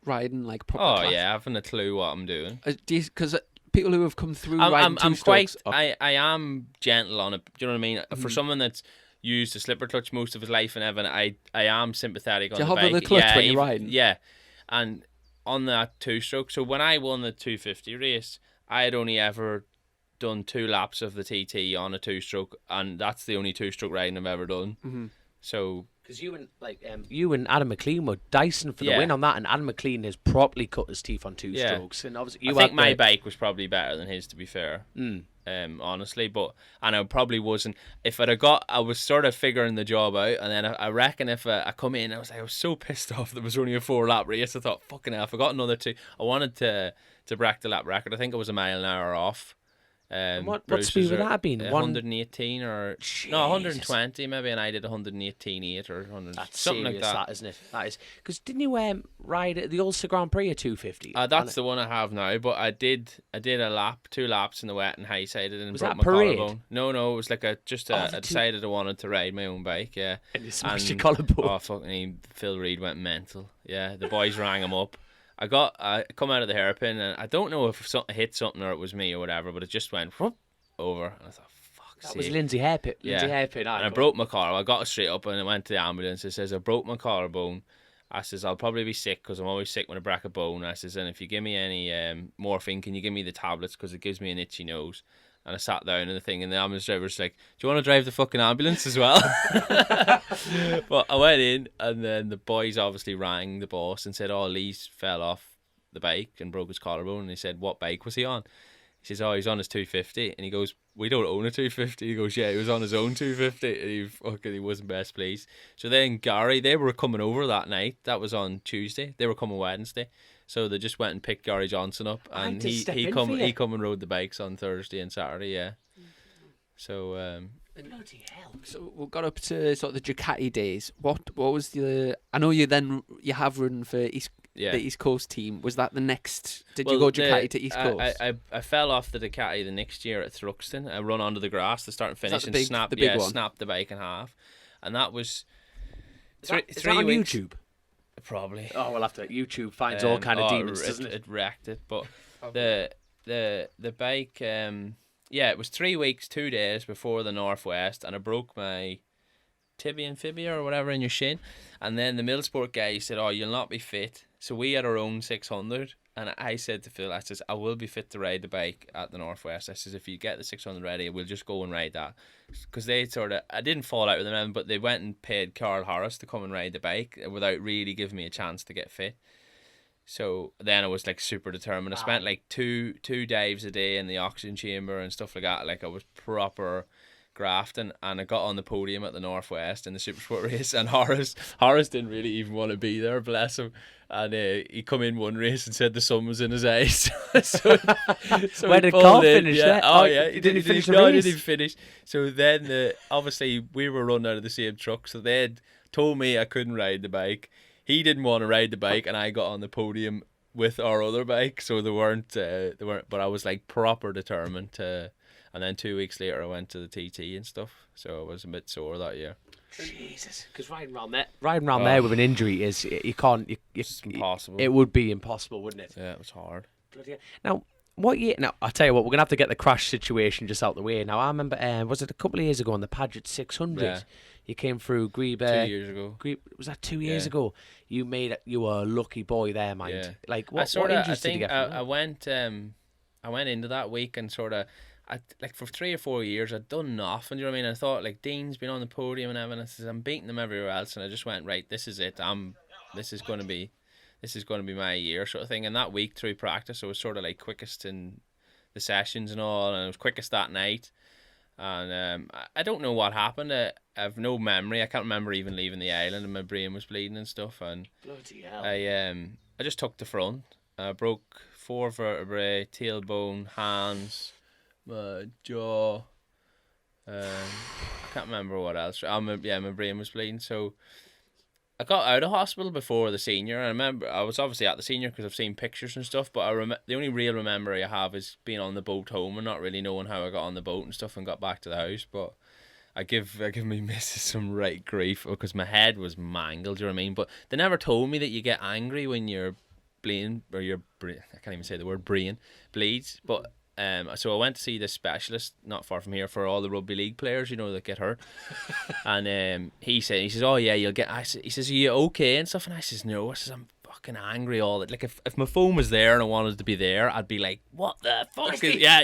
riding like proper Oh classic? yeah, I haven't a clue what I'm doing. Because people who have come through riding 2 strokes... I am gentle on it. Do you know what I mean? For someone that's used a slipper clutch most of his life and Evan, I am sympathetic on the bike. Do you hover the clutch when you're riding? Yeah. And on that 2-stroke, so when I won the 250 race, I had only ever done 2 laps of the TT on a 2-stroke, and that's the only 2-stroke riding I've ever done. Mm-hmm. So... Because you and Adam McLean were dicing for the win on that, and Adam McLean has properly cut his teeth on 2 strokes. And obviously, I think my bike was probably better than his, to be fair. Honestly, and I probably wasn't. If I was sort of figuring the job out, and then I reckon if I come in, I was so pissed off there was only a 4-lap race. I thought, fucking hell, I forgot another 2. I wanted to break the lap record. I think it was a mile an hour off. What speed would that have been? 118 or Jesus. No, 120 maybe, and I did 118.8 or 100. That's something serious, like that. That isn't it? That is because didn't you ride at the Ulster Grand Prix at 250? That's the one I have now. But I did a lap, 2 laps in the wet and high sided and was broke that my parade? collarbone. No, it was like I decided I wanted to ride my own bike. Yeah, and you smashed your collarbone. Oh fucking! Phil Reed went mental. Yeah, the boys rang him up. I come out of the hairpin and I don't know if something hit something or it was me or whatever, but it just went whoop, over. And I thought, fuck's sake. That was Lindsay Hairpin. Yeah. And I broke my collar. I got straight up and I went to the ambulance. It says, I broke my collarbone. I says, I'll probably be sick because I'm always sick when I break a bone. I says, and if you give me any morphine, can you give me the tablets because it gives me an itchy nose? And I sat down in the thing, and the ambulance driver's like, do you want to drive the fucking ambulance as well? But I went in, and then the boys obviously rang the boss and said, oh, Lee's fell off the bike and broke his collarbone. And he said, what bike was he on? He says, oh, he's on his 250. And he goes, we don't own a 250. He goes, yeah, he was on his own 250. And he wasn't best pleased. So then Gary, they were coming over that night. That was on Tuesday. They were coming Wednesday. So they just went and picked Gary Johnson up. And he come and rode the bikes on Thursday and Saturday, yeah. So Bloody hell. So we got up to sort of the Ducati days. What was the? I know you have ridden for the East Coast team. Was that the next? Did you go Ducati to East Coast? I fell off the Ducati the next year at Thruxton. I run onto the grass to start and finish and snapped the bike in half, and that was is that on weeks. YouTube? Probably. Oh, we'll have to. YouTube finds all kind of demons, doesn't it? It wrecked it, but the bike. It was 3 weeks, 2 days before the Northwest, and I broke my tibia and fibia or whatever in your shin. And then the Millsport guy said, "Oh, you'll not be fit." So we had our own 600, and I said to Phil, I says, "I will be fit to ride the bike at the Northwest." I says, "If you get the 600 ready, we'll just go and ride that." Because I didn't fall out with them, but they went and paid Carl Harris to come and ride the bike without really giving me a chance to get fit. So then I was like super determined. I spent like two dives a day in the oxygen chamber and stuff like that. Like I was proper grafting, and I got on the podium at the Northwest in the Supersport race, and Horace didn't really even want to be there, bless him. And he come in one race and said the sun was in his eyes. so where did Carl finish that? Oh yeah, he didn't finish the race. He didn't finish. So then obviously we were running out of the same truck, so they had told me I couldn't ride the bike. He didn't want to ride the bike, and I got on the podium with our other bike. So they weren't. But I was like proper determined to. And then 2 weeks later, I went to the TT and stuff. So I was a bit sore that year. Jesus, because riding around there with an injury is you can't. It's impossible. It would be impossible, wouldn't it? Yeah, it was hard. Bloody hell. Now, what year? Now, I'll tell you what. We're gonna have to get the crash situation just out the way. Now, I remember. Was it a couple of years ago on the Paget 600? Yeah. You came through Grebe. 2 years ago. Was that 2 years ago? You were a lucky boy there, mind. Yeah. Like what injuries did you get from that? I went into that week and sort of. Like for 3 or 4 years, I'd done nothing. Do you know what I mean? I thought like Dean's been on the podium and everything. I says I'm beating them everywhere else, and I just went right. This is it. This is going to be my year, sort of thing. And that week through practice, I was sort of like quickest in the sessions and all, and I was quickest that night. And I don't know what happened. I have no memory. I can't remember even leaving the island, and my brain was bleeding and stuff. And bloody hell. I just took the front. I broke 4 vertebrae, tailbone, hands. My jaw. I can't remember what else. My brain was bleeding. So I got out of hospital before the senior. I remember I was obviously at the senior because I've seen pictures and stuff. But the only real memory I have is being on the boat home and not really knowing how I got on the boat and stuff and got back to the house. But I give me missus some right grief because my head was mangled. Do you know what I mean? But they never told me that you get angry when your brain or your brain. I can't even say the word brain bleeds, but. So I went to see this specialist not far from here for all the rugby league players, that get hurt. And he says, "Oh yeah, you'll get." He says, "Are you okay?" and stuff. And I says, "No." I says, "I'm fucking angry all that. Like if my phone was there and I wanted to be there, I'd be like, what the fuck? Yeah.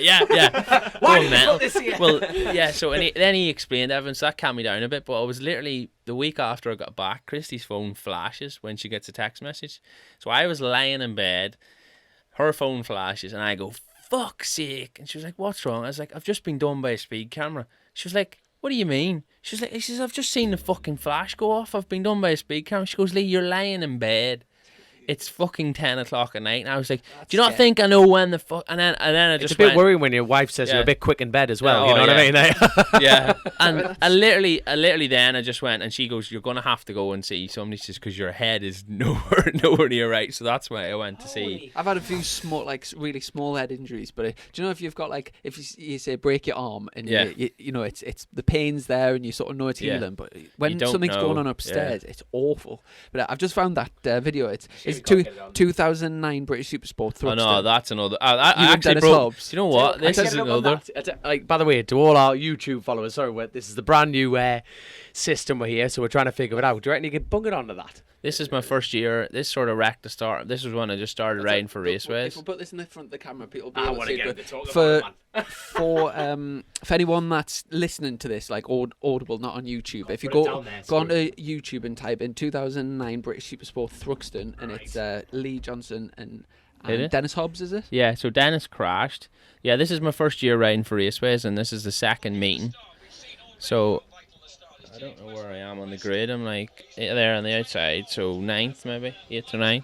Why did you put this here? Well, yeah. So then he explained everything. So that calmed me down a bit. But I was literally the week after I got back, Christy's phone flashes when she gets a text message. So I was lying in bed, her phone flashes, and I go, fuck's sake. And she was like, what's wrong? I was like, I've just been done by a speed camera. She was like, what do you mean? She says, I've just seen the fucking flash go off. I've been done by a speed camera. She goes, Lee, you're lying in bed. It's fucking 10 o'clock at night. And I was like, do you not think I know when the fuck? And then I just It's a bit worrying when your wife says you're a bit quick in bed as well. You know what I mean? Yeah. And I literally then I just went, and she goes, you're going to have to go and see somebody, just because your head is nowhere near right. So that's why I went to see. I've had a few really small head injuries, but do you know if you've got if you say break your arm and it's the pain's there and you sort of know it's healing, but when something's going on upstairs, it's awful. But I've just found that video. It's 2009 British Supersport Thruxton. Oh no, that's another. I You and actually Dennis broke. Hobbs. You know what? This is another. By the way, to all our YouTube followers, this is the brand new system we're here, so we're trying to figure it out. Do you reckon you could bung it onto that? This is my first year. This sort of wrecked the start. This was when I just started riding for raceways. If we put this in the front of the camera, people will be I able want to to see get it. to talk about it, man. For anyone that's listening to this, like Audible, not on YouTube, if you go onto YouTube and type in 2009 British Supersport Thruxton, and it's Lee Johnston and Dennis Hobbs, is it? Yeah, so Dennis crashed. Yeah, this is my first year riding for raceways, and this is the second meeting. So I don't know where I am on the grid. I'm like there on the outside, so 9th maybe, 8th or 9th.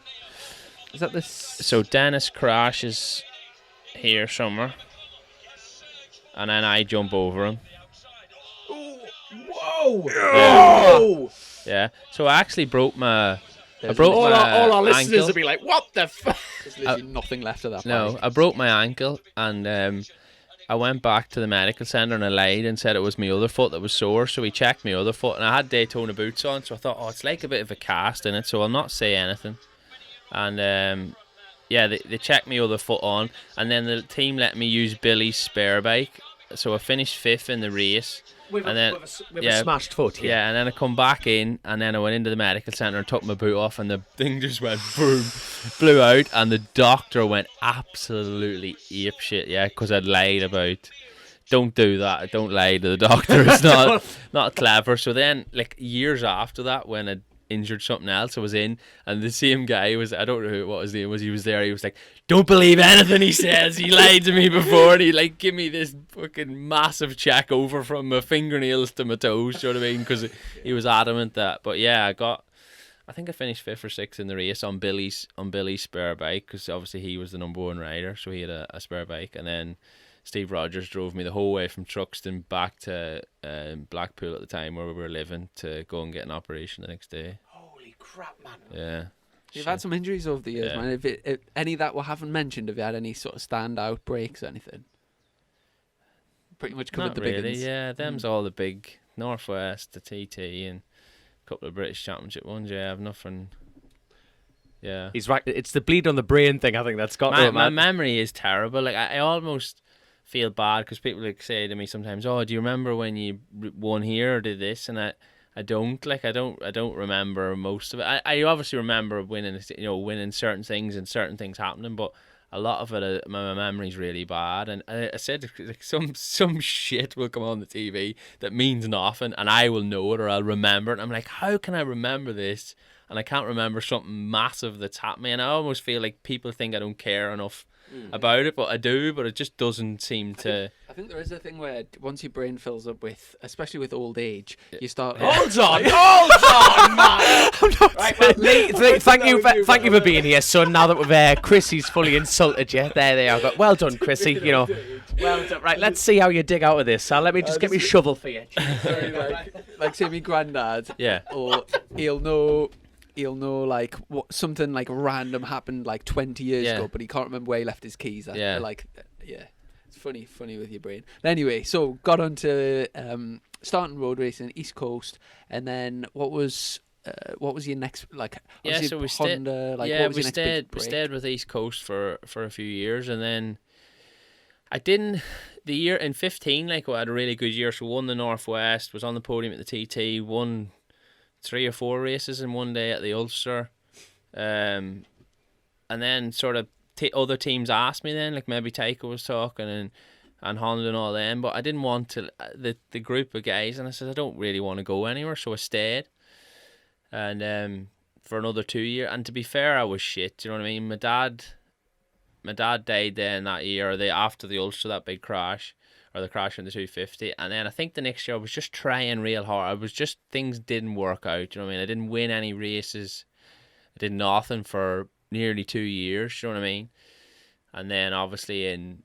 Is that this? So Dennis crashes here somewhere, and then I jump over him. Oh! Yeah. So I actually broke my. There's All our listeners ankle. will be like, what the fuck? There's literally nothing left of that No, bike. I broke my ankle, and I went back to the medical centre and I lied and said it was my other foot that was sore. So he checked my other foot, and I had Daytona boots on, so I thought, it's like a bit of a cast in it, so I'll not say anything. And yeah, they checked my other foot on, and then the team let me use Billy's spare bike, so I finished 5th in the race. With And then- a smashed foot. Yeah, and then I come back in, and then I went into the medical centre and took my boot off, and the thing just went boom, blew out, and the doctor went absolutely apeshit, yeah, because I'd lied about, don't do that, don't lie to the doctor, it's not clever. So then, like, years after that, when I'd injured something else, I was in, and the same guy was, I don't know what his name was, he was there, he was like, don't believe anything he says, he lied to me before, and he like give me this fucking massive check over from my fingernails to my toes, you know what I mean, because he was adamant that. But yeah, I think I finished 5th or 6th in the race on Billy's spare bike, because obviously he was the number 1 rider, so he had a spare bike. And then Steve Rogers drove me the whole way from Truxton back to Blackpool at the time where we were living, to go and get an operation the next day. Holy crap, man. Yeah. You've had some injuries over the years, Yeah. man. If any that we haven't mentioned, have you had any sort of standout breaks or anything? Pretty much covered Not the really, big ones. yeah. Them's all the big Northwest, the TT, and a couple of British Championship ones. Yeah, I've nothing. Yeah. He's right. It's the bleed on the brain thing, I think, that's got to My him, man. memory is terrible. Like I almost feel bad because people like say to me sometimes, "Oh, do you remember when you won here or did this?" And I don't remember most of it. I obviously remember winning, winning certain things and certain things happening, but a lot of it, my memory's really bad. And I said, like, some shit will come on the TV that means nothing, and I will know it or I'll remember it. And I'm like, how can I remember this? And I can't remember something massive that's happening. And I almost feel like people think I don't care enough about it, but I do. But it just doesn't seem to. I think there is a thing where once your brain fills up with, especially with old age, you start. Hold on, man. Right, well, Lee, thank you for being here, son. Now that we've Chrissy's fully insulted you, there they are. Well done, Chrissy. Well done. Right, let's see how you dig out of this. So let me just get me shovel for you. like say me granddad. Yeah. Or he'll know like something like random happened like 20 years ago, but he can't remember where he left his keys. Yeah. Like, yeah. It's funny with your brain. But anyway, so got on to starting road racing, East Coast, and then what was your next, like, Yeah, so we stayed. Honda, like, Yeah, what was we your next big stayed. We break? stayed with East Coast for a few years, and then I didn't. The year in 15, like, I had a really good year. So won the Northwest, was on the podium at the TT, won 3 or 4 races in one day at the Ulster, and then sort of other teams asked me then, like maybe Taiko was talking and Honda and all them, but I didn't want to the group of guys, and I said I don't really want to go anywhere, so I stayed, and for another 2 years. And to be fair, I was shit. Do you know what I mean? My dad died then that year, or after the Ulster, that big crash. Or the crash in the 250, and then I think the next year I was just trying real hard. Things didn't work out. You know what I mean? I didn't win any races. I did nothing for nearly 2 years. You know what I mean? And then obviously in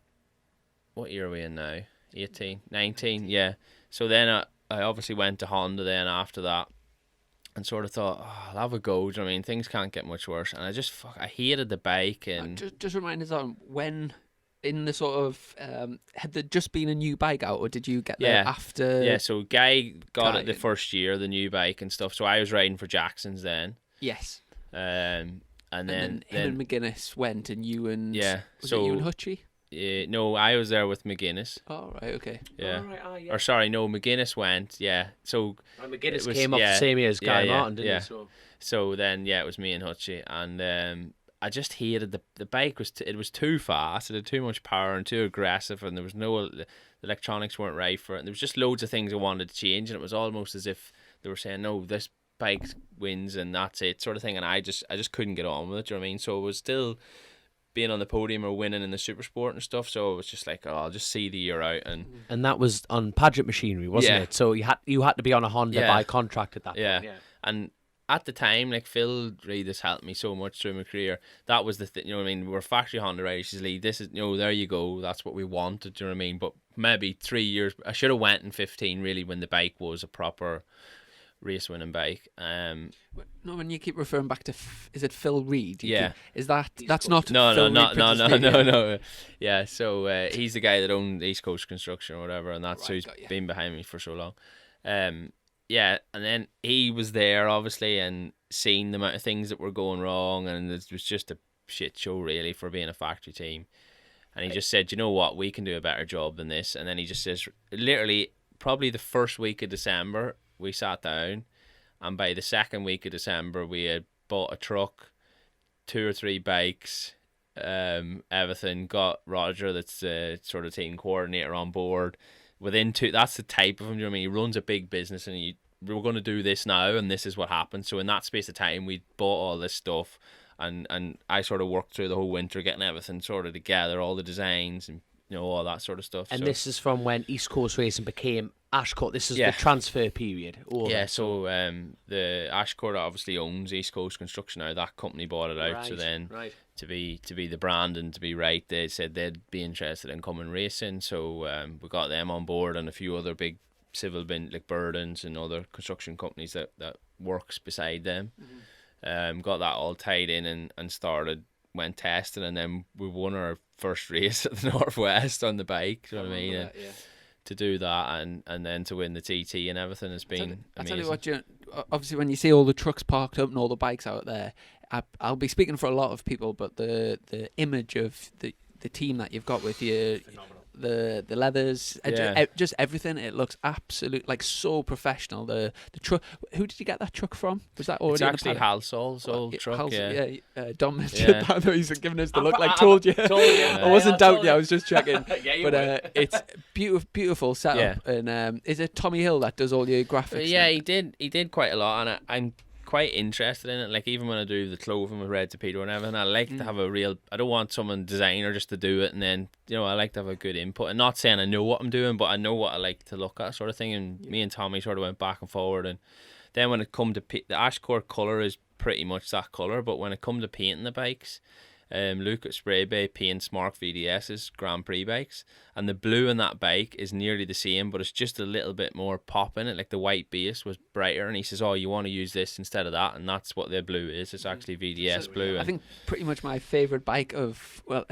what year are we in now? 18, 19, yeah. So then I obviously went to Honda then after that, and sort of thought, I'll have a go. Do you know what I mean? Things can't get much worse. And I hated the bike. And just remind us on when. In the sort of had there just been a new bike out, or did you get there after? Yeah, so Guy got it the first year, the new bike and stuff. So I was riding for Jackson's then. Yes. And then him and McGuinness went, and you and was so it you and Hutchie? No, I was there with McGuinness. Oh right, okay. Yeah. Oh, right, yeah. Or sorry, no, McGuinness went. Yeah. So McGuinness came off the same year as Guy Martin, didn't he? So then it was me and Hutchie, and I just hated the bike. It was too fast. It had too much power and too aggressive, and there was the electronics weren't right for it. And there was just loads of things I wanted to change, and it was almost as if they were saying, no, this bike wins and that's it, sort of thing. And I just couldn't get on with it. Do you know what I mean? So it was still being on the podium or winning in the Supersport and stuff. So it was just like, I'll just see the year out. And that was on Paget machinery, wasn't it? So you had to be on a Honda by contract at that point. Yeah. And at the time, like Phil Reed has helped me so much through my career. That was the thing, you know what I mean? We're factory Honda races lead. This is, there you go. That's what we wanted. Do you know what I mean? But maybe 3 years. I should have went in 15 really when the bike was a proper race winning bike. No, when you keep referring back to, is it Phil Reed? Yeah. That's not No, Phil no. Yeah, so he's the guy that owned East Coast Construction or whatever, and that's who's been behind me for so long. Yeah, and then he was there obviously and seen the amount of things that were going wrong, and it was just a shit show really for being a factory team. And he just said, you know what, we can do a better job than this. And then he just says, literally, probably the first week of December, we sat down, and by the second week of December, we had bought a truck, 2 or 3 bikes, everything. Got Roger, that's the sort of team coordinator, on board. Within 2, that's the type of him. You know what I mean? He runs a big business, and we're going to do this now, and this is what happened. So in that space of time, we bought all this stuff, and I sort of worked through the whole winter getting everything sort of together, all the designs and all that sort of stuff. And so, this is from when East Coast Racing became Ashcourt. This is the transfer period. So the Ashcourt obviously owns East Coast Construction now. That company bought it out. Right, so then right. to be the brand and to be right, they said they'd be interested in coming racing. So we got them on board, and a few other big civil like Burdens and other construction companies that works beside them. Got that all tied in and started, went testing, and then we won our first race at the Northwest on the bike. You know what I mean? That, to do that and then to win the TT and everything has been amazing. I tell you what, obviously when you see all the trucks parked up and all the bikes out there, I'll be speaking for a lot of people, but the image of the team that you've got with you, the leathers, just everything, it looks absolute, like so professional. The truck, who did you get that truck from? Was that already? It's actually Halsol's old truck. Dom mentioned that. He's giving us the look like told you. I wasn't doubting you. I was just checking. It's beautiful setup. And is it Tommy Hill that does all your graphics? Yeah, he did quite a lot, and I'm quite interested in it. Like, even when I do the clothing with Red Torpedo and everything, I like to have I don't want someone designer just to do it, and then I like to have a good input. And not saying I know what I'm doing, but I know what I like to look at, sort of thing. And me and Tommy sort of went back and forward, and then when it come to the Ashcourt colour is pretty much that colour, but when it come to painting the bikes, Luke at Spray Bay paints Mark VDS's Grand Prix bikes, and the blue in that bike is nearly the same, but it's just a little bit more pop in it. Like, the white base was brighter, and he says, you want to use this instead of that, and that's what the blue is. It's actually VDS blue. I think pretty much my favourite bike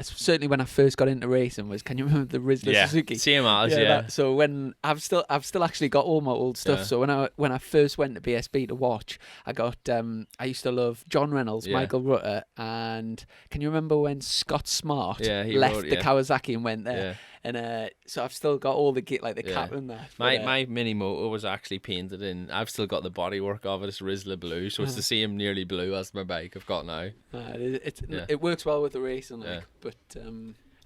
certainly when I first got into racing was, can you remember the Rizzler Suzuki? Same as, so when I've still actually got all my old stuff. So when I first went to BSB to watch, I got I used to love John Reynolds, Michael Rutter, and can you remember when Scott Smart left the Kawasaki and went there? And so I've still got all the cap and that. My mini motor was actually painted in. I've still got the bodywork of it. It's Rizzler blue, so it's the same nearly blue as my bike I've got now. It works well with the racing, but.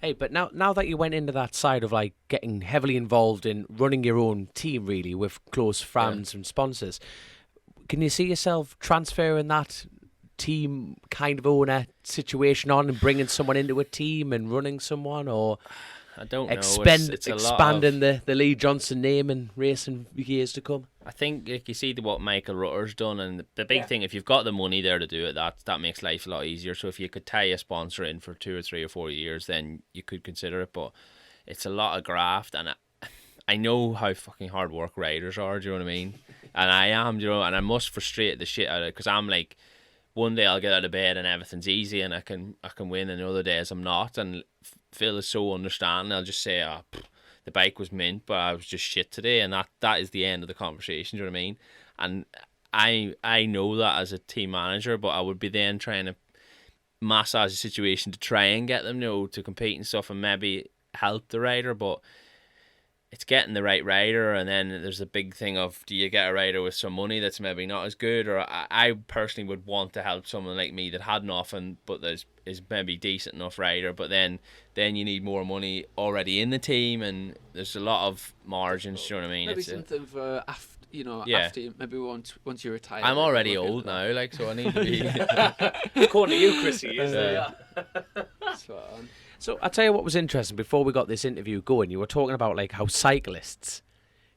Hey, but now that you went into that side of like getting heavily involved in running your own team, really, with close friends and sponsors, can you see yourself transferring that team kind of owner situation on and bringing someone into a team and running someone, or I don't know. Expanding the Lee Johnston name and racing years to come? I think you see what Michael Rutter's done, and the big thing, if you've got the money there to do it, that makes life a lot easier. So if you could tie a sponsor in for 2 or 3 or 4 years, then you could consider it. But it's a lot of graft, and I know how fucking hard work riders are. Do you know what I mean? And I am, and I must frustrate the shit out of it, because I'm like, one day I'll get out of bed and everything's easy and I can win, and other days I'm not. And Phil is so understanding. I'll just say, the bike was mint, but I was just shit today, and that is the end of the conversation. Do you know what I mean? And I know that as a team manager, but I would be then trying to massage the situation to try and get them to compete and stuff, and maybe help the rider. But it's getting the right rider, and then there's a big thing of, do you get a rider with some money that's maybe not as good? Or I personally would want to help someone like me that had nothing, but is maybe decent enough rider. But then you need more money already in the team, and there's a lot of margins. Do you know what I mean? Maybe something for after maybe once you retire. I'm already old now, so I need to be. According to you, Chrissy, Spot on. So I'll tell you what was interesting before we got this interview going. You were talking about like how cyclists,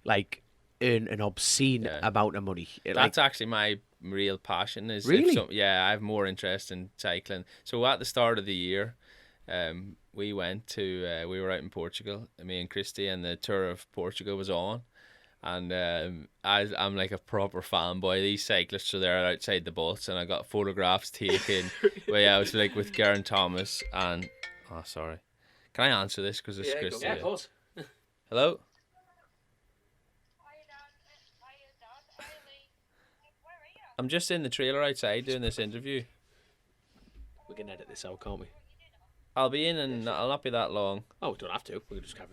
like earn an obscene amount of money. That's actually my real passion. Is really? I have more interest in cycling. So at the start of the year, we went to we were out in Portugal, me and Christy, and the Tour of Portugal was on. And I'm like a proper fanboy. These cyclists are there outside the bus, and I got photographs taken. I was like with Geraint Thomas and sorry, can I answer this because it's Christy? Yeah, of course. Hello. I'm just in the trailer outside doing this interview. We can edit this out, can't we? I'll be in and I'll not be that long. Oh, we don't have to. We can just carry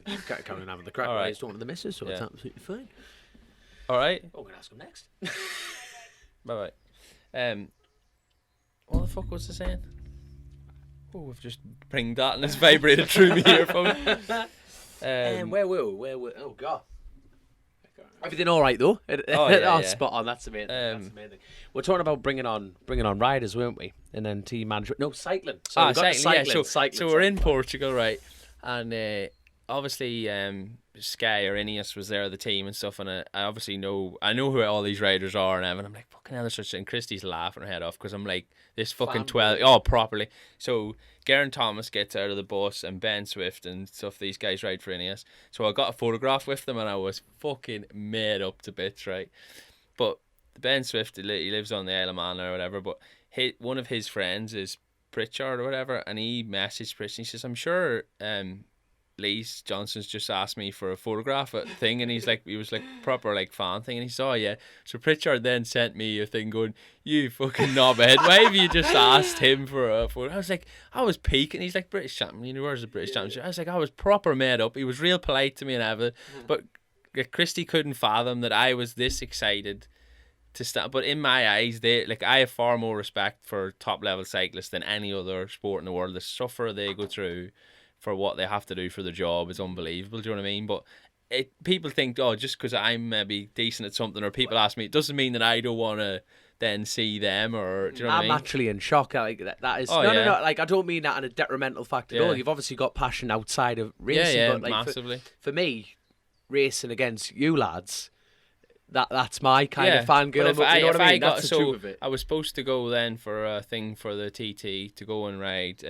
on having the crack. All right. It's one of the misses, so it's absolutely fine. All right. Oh, we're going to ask him next. Bye-bye. What the fuck was I saying? Oh, we've just pinged that and it's vibrated through my earphone. Where were we? Oh, God. Everything all right, though? Spot on. That's amazing. That's amazing. We're talking about bringing on riders, weren't we? And then team management. No, cycling. So cycling. Cycling. So we're in Portugal, right? And obviously, Sky or Ineos was there, the team and stuff. And I obviously know who all these riders are and everything. I'm like, fucking hell, such. And Christy's laughing her head off because I'm like, this fucking 12. Oh, properly. So Geraint Thomas gets out of the bus and Ben Swift and stuff. These guys ride for Ineos. So I got a photograph with them and I was fucking made up to bits, right? But Ben Swift, he lives on the Isle of Man or whatever. But one of his friends is Pritchard or whatever, and he messaged Pritchard. He says, "I'm sure Lee Johnston's just asked me for a photograph thing," and he was like proper like fan thing, and he said, "Oh yeah." So Pritchard then sent me a thing going, "You fucking knobhead, why have you just asked him for a photo?" I was like, I was peeking. He's like, "British champion, you know, where's the British championship?" I was like, I was proper made up. He was real polite to me and everything, but Christy couldn't fathom that I was this excited to start. But in my eyes, I have far more respect for top level cyclists than any other sport in the world. The suffer they go through for what they have to do for the job is unbelievable. Do you know what I mean? But people think, just because I'm maybe decent at something, or people ask me, it doesn't mean that I don't want to then see them, or do you know what I mean? I'm actually in shock. Like that is no. Like I don't mean that in a detrimental fact at all. You've obviously got passion outside of racing, but like massively. For me, racing against you lads, that's my kind of fangirl. If you know what I mean? That's the truth of it. I was supposed to go then for a thing for the TT to go and ride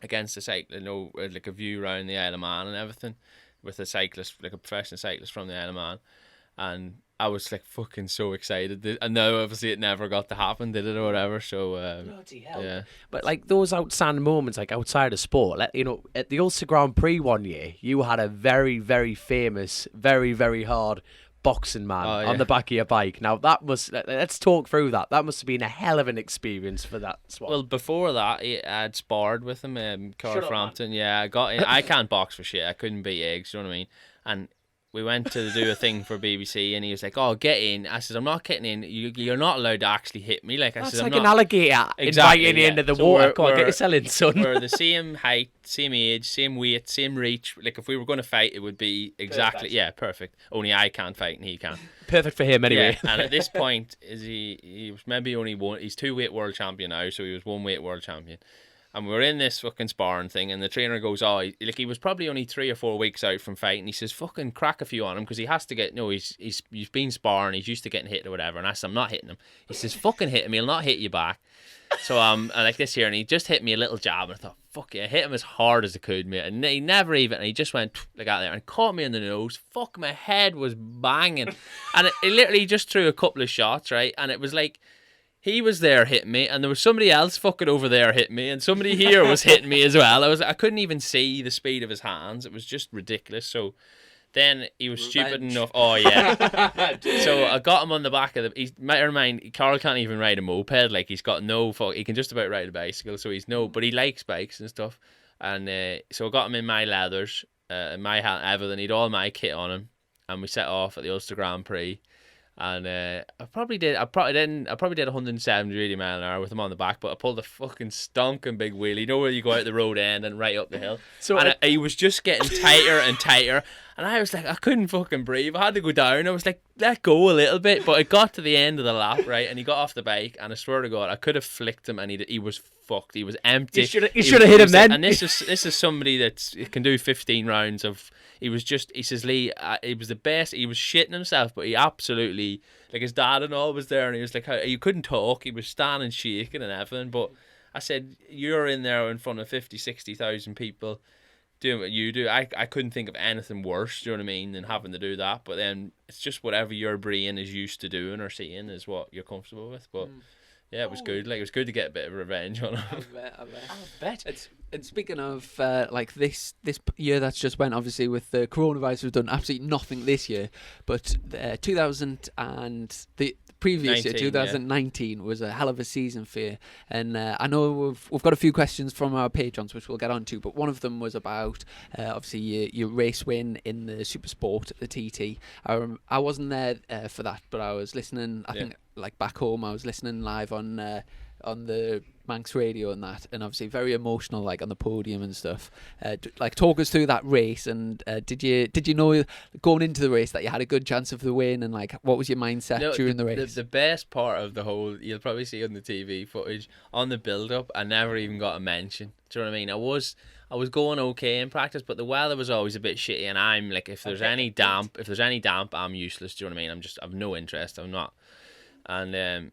against a cyclist, like a view around the Isle of Man and everything, with a cyclist, like a professional cyclist from the Isle of Man, and I was like fucking so excited. And now obviously it never got to happen, did it, or whatever? So bloody hell. Yeah. But like those outstanding moments, like outside of sport, like, you know, at the Ulster Grand Prix one year, you had a very, very famous, very, very hard boxing man on the back of your bike. Now let's talk through that. That must have been a hell of an experience for that swap. Well, before that, I'd sparred with him, Carl Frampton. Yeah, I got in. I can't box for shit. I couldn't beat eggs. You know what I mean? And we went to do a thing for BBC, and he was like, "Oh, get in." I said, "I'm not getting in. You're not allowed to actually hit me." Like I That's said, like I'm an not... alligator exactly, inviting you into the water. Come on, get yourself in, son. We're the same height, same age, same weight, same reach. Like if we were going to fight, it would be exactly perfect. Only I can't fight and he can. Perfect for him anyway. Yeah, and at this point, he was maybe only one. He's 2-weight world champion now, so he was 1-weight world champion. And we're in this fucking sparring thing, and the trainer goes, he was probably only 3 or 4 weeks out from fighting. He says, fucking crack a few on him, because he has to get, he's been sparring, he's used to getting hit or whatever. And I said, I'm not hitting him. He says, fucking hit him, he'll not hit you back. So I like this here, and he just hit me a little jab, and I thought, fuck yeah, I hit him as hard as I could, mate. And he never even, and he just went like out there and caught me in the nose. Fuck, my head was banging. And it literally just threw a couple of shots, right? And it was like, he was there hitting me, and there was somebody else fucking over there hitting me, and somebody here was hitting me as well. I couldn't even see the speed of his hands. It was just ridiculous. So then he was stupid enough. Oh yeah. So I got him on the back of the. He might remind Carl can't even ride a moped. Like he's got no. He can just about ride a bicycle. So but he likes bikes and stuff. And so I got him in my leathers, my hat, everything. He'd all my kit on him, and we set off at the Ulster Grand Prix. And I probably did 170 mile an hour with him on the back, but I pulled a fucking stonking big wheelie. You know where you go out the road end and right up the hill? So he was just getting tighter and tighter, and I was like, I couldn't fucking breathe. I had to go down. I was like, let go a little bit, but it got to the end of the lap, right? And he got off the bike, and I swear to God, I could have flicked him, and he was fucked. He was empty. You should have hit him then. And this is somebody that can do 15 rounds of. He was just. He says, Lee, he was the best. He was shitting himself, but he absolutely, like, his dad and all was there, and he was like, he couldn't talk. He was standing shaking and everything. But I said, you're in there in front of 50, 60,000 people doing what you do. I couldn't think of anything worse, do you know what I mean, than having to do that. But then it's just whatever your brain is used to doing or seeing is what you're comfortable with. But yeah, it was good. Like, it was good to get a bit of revenge on him. I bet. And speaking of like this year that's just went, obviously with the coronavirus, we've done absolutely nothing this year. But 2000 and the previous 19, year, 2019, was a hell of a season for you. And I know we've got a few questions from our patrons, which we'll get on to. But one of them was about obviously your race win in the Supersport, the TT. I wasn't there for that, but I was listening. I think like back home, I was listening live on the Manx radio and that, and obviously very emotional, like on the podium and stuff. Like, talk us through that race, and did you know going into the race that you had a good chance of the win, and like what was your mindset during the race? The best part of the whole, you'll probably see on the TV footage, on the build-up, I never even got a mention. Do you know what I mean? I was going okay in practice, but the weather was always a bit shitty, and I'm like, if there's any damp, I'm useless. Do you know what I mean? I've no interest. I'm not. And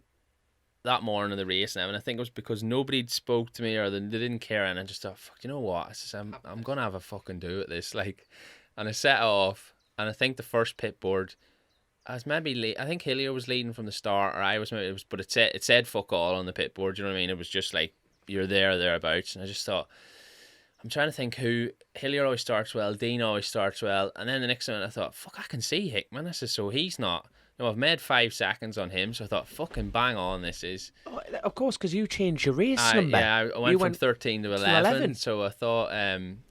that morning of the race, and I think it was because nobody spoke to me or they didn't care, and I just thought, fuck, you know what? I said, I'm gonna have a fucking do at this, like, and I set off, and I think the first pit board, I was maybe late. I think Hillier was leading from the start, or I was, maybe but it said fuck all on the pit board. You know what I mean? It was just like you're there or thereabouts, and I just thought, I'm trying to think who. Hillier always starts well, Dean always starts well, and then the next one I thought, fuck, I can see Hickman. I said, so he's not. No, I've made 5 seconds on him, so I thought, fucking bang on, this is. Oh, of course, because you changed your race number. Yeah, I went from 13 to 11, so I thought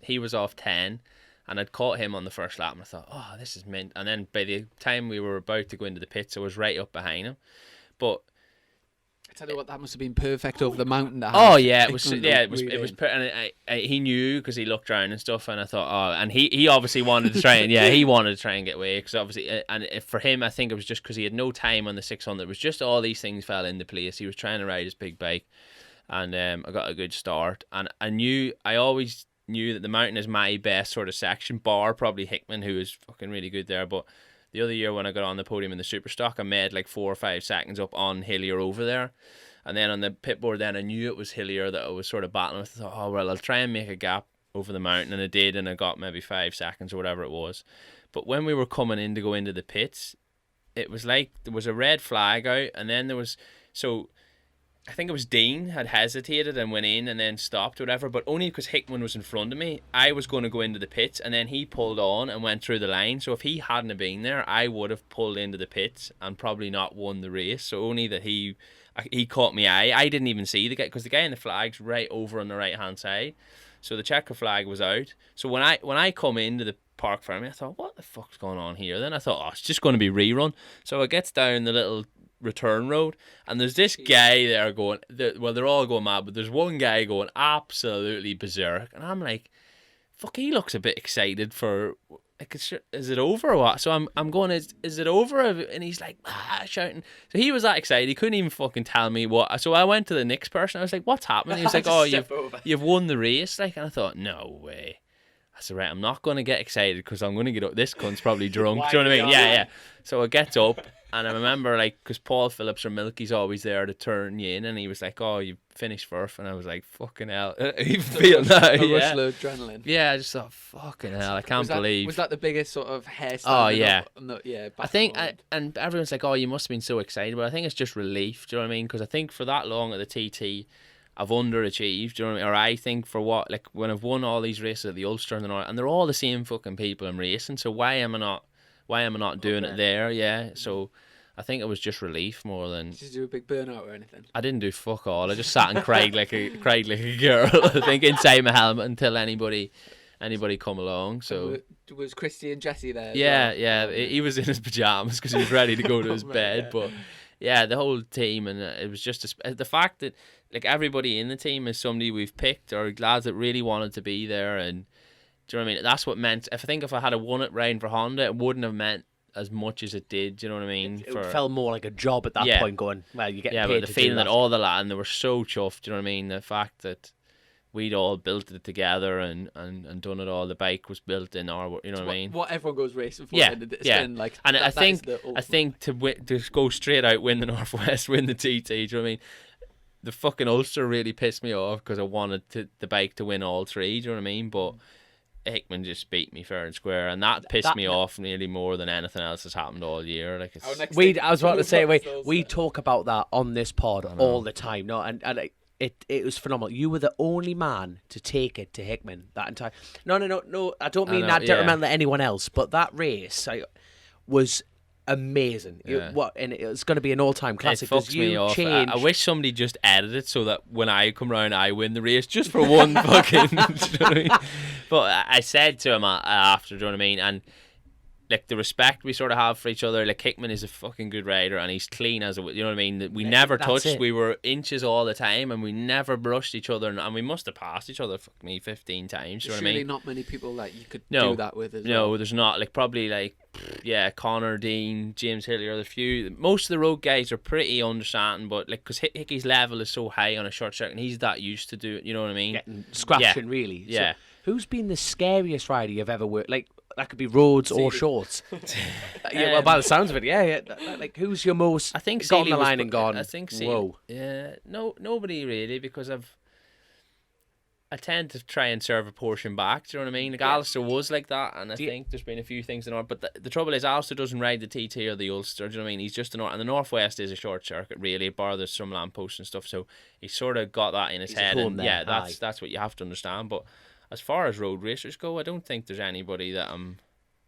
he was off 10, and I'd caught him on the first lap, and I thought, oh, this is mint. And then by the time we were about to go into the pits, I was right up behind him. But I tell you what, that must have been perfect over the mountain. It was. And he knew because he looked around and stuff, and I thought, and he obviously wanted to try and he wanted to try and get away because obviously, and for him, I think it was just because he had no time on the 600. It was just all these things fell into place. He was trying to ride his big bike, and I got a good start, and I always knew that the mountain is my best sort of section, bar probably Hickman, who is fucking really good there, but. The other year when I got on the podium in the Superstock, I made like 4 or 5 seconds up on Hillier over there. And then on the pit board then I knew it was Hillier that I was sort of battling with. I thought, oh, well, I'll try and make a gap over the mountain. And I did, and I got maybe 5 seconds or whatever it was. But when we were coming in to go into the pits, it was like there was a red flag out. And then there was... So I think it was Dean had hesitated and went in and then stopped or whatever, but only because Hickman was in front of me. I was going to go into the pits, and then he pulled on and went through the line. So if he hadn't have been there, I would have pulled into the pits and probably not won the race. So only that he caught me eye. I didn't even see the guy because the guy in the flag's right over on the right hand side. So the checker flag was out. So when I come into the park for me, I thought, what the fuck's going on here? Then I thought, oh, it's just going to be rerun. So I gets down the little return road, and there's this guy there going, they're all going mad, but there's one guy going absolutely berserk, and I'm like, fuck, he looks a bit excited for, like, is it over or what? So I'm going, is it over? And he's like, shouting. So he was that excited, he couldn't even fucking tell me what. So I went to the next person, I was like, what's happening? He was like, oh, you've won the race, like, and I thought, no way. I said, right, I'm not going to get excited because I'm going to get up. This cunt's probably drunk. Do you know what I mean? Yeah. So I get up, and I remember, like, because Paul Phillips from Milky's always there to turn you in, and he was like, oh, you finished first. And I was like, fucking hell. You feel that? A rush of adrenaline. Yeah, I just thought, fucking hell, I can't believe. Was that the biggest sort of hairstyle? Oh, yeah. I think, and everyone's like, oh, you must have been so excited. But I think it's just relief. Do you know what I mean? Because I think for that long at the TT, I've underachieved, do you know what I mean? Or I think for what, like, when I've won all these races at the Ulster and the North, and they're all the same fucking people I'm racing, so why am I not doing it there? Yeah, so I think it was just relief more than. Did you do a big burnout or anything? I didn't do fuck all. I just sat and cried like a girl. I think inside my helmet until anybody come along. So was Christy and Jesse there? Yeah. He was in his pajamas because he was ready to go to his bed, but. Yeah, the whole team, and it was just the fact that, like, everybody in the team is somebody we've picked or lads that really wanted to be there, and do you know what I mean? That's what meant. If I had won it round for Honda, it wouldn't have meant as much as it did. Do you know what I mean? It felt more like a job at that point. Going, well, you get paid. But the to feeling do that all the lads, and they were so chuffed. Do you know what I mean? The fact that we'd all built it together and done it all. The bike was built in our, you know what I mean? What everyone goes racing for. Yeah, It's yeah. been like, and that, I think to go straight out, win the Northwest, win the TT. Do you know what I mean? The fucking Ulster really pissed me off because I wanted the bike to win all three. Do you know what I mean? But Hickman just beat me fair and square, and that pissed me off nearly more than anything else that's happened all year. Like I was about to say, we talk about that on this pod all the time. No, and it was phenomenal. You were the only man to take it to Hickman that entire. No. I don't mean that detrimental to anyone else, but that race was amazing. Yeah. And it's going to be an all-time classic. It fucks me off. I wish somebody just edited it so that when I come round, I win the race just for one fucking. Do you know what I mean? But I said to him after, do you know what I mean? And like the respect we sort of have for each other. Like Hickman is a fucking good rider, and he's clean as a. You know what I mean? We never touched. It. We were inches all the time, and we never brushed each other, and we must have passed each other. Fuck me, 15 times. You know what I mean? Surely not many people that you could do that with. No, there's not. Like probably like. Yeah, Connor, Dean, James Hillier, the few. Most of the road guys are pretty understanding, but like because Hickey's level is so high on a short circuit, and he's that used to do it. You know what I mean? Getting scratching really. Yeah. So who's been the scariest rider you've ever worked? Like that could be roads or shorts. Yeah, well, by the sounds of it, yeah. Like who's your most? I think got on Seeley the line and gone. I think Seeley, whoa. Yeah, nobody really, because I tend to try and serve a portion back. Do you know what I mean? Like Alistair was like that, and I think there's been a few things in But the trouble is, Alistair doesn't ride the TT or the Ulster. Do you know what I mean? He's just and the Northwest is a short circuit, really, bar there's some lampposts and stuff. So he's sort of got that in his head, and that's what you have to understand. But as far as road racers go, I don't think there's anybody that I'm.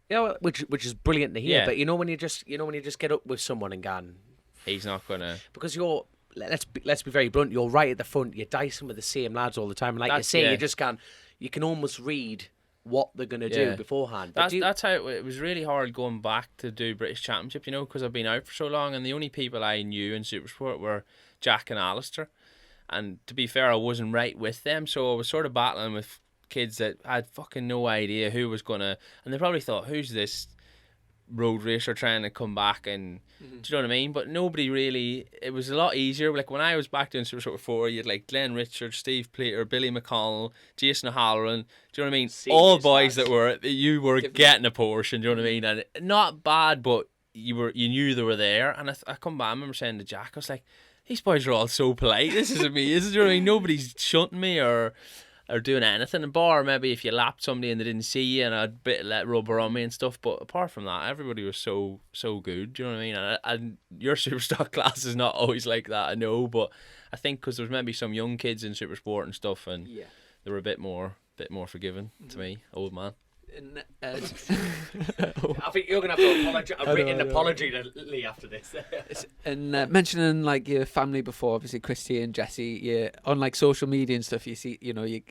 Yeah, which is brilliant to hear. Yeah. But when you just get up with someone and gone, he's not gonna, because you're. Let's be very blunt. You're right at the front. You're dicing with the same lads all the time, and like you say, you just can. You can almost read what they're gonna do beforehand. That's how it was really hard going back to do British Championship, because I've been out for so long, and the only people I knew in Supersport were Jack and Alistair. And to be fair, I wasn't right with them, so I was sort of battling with kids that had fucking no idea who was gonna, and they probably thought, who's this road racer trying to come back, and do you know what I mean? But nobody really. It was a lot easier. Like when I was back doing Supersport before, you had like Glenn Richards, Steve Pleater, Billy McConnell, Jason O'Halloran. Do you know what I mean? All boys that were getting a portion. Do you know what I mean? And not bad, but you knew they were there. And I come back. I remember saying to Jack, I was like, these boys are all so polite. This isn't me. Do you know what I mean? Nobody's shunting me or doing anything, and bar maybe if you lapped somebody and they didn't see you and a bit of let rubber on me and stuff, but apart from that, everybody was so good. Do you know what I mean? And your Superstock class is not always like that, I know, but I think because there's maybe some young kids in Supersport and stuff, and they were a bit more forgiving to me, old man. I think you're gonna have to apologize. A written apology to Lee after this. And mentioning like your family before, obviously Christy and Jesse, on like social media and stuff, you see, you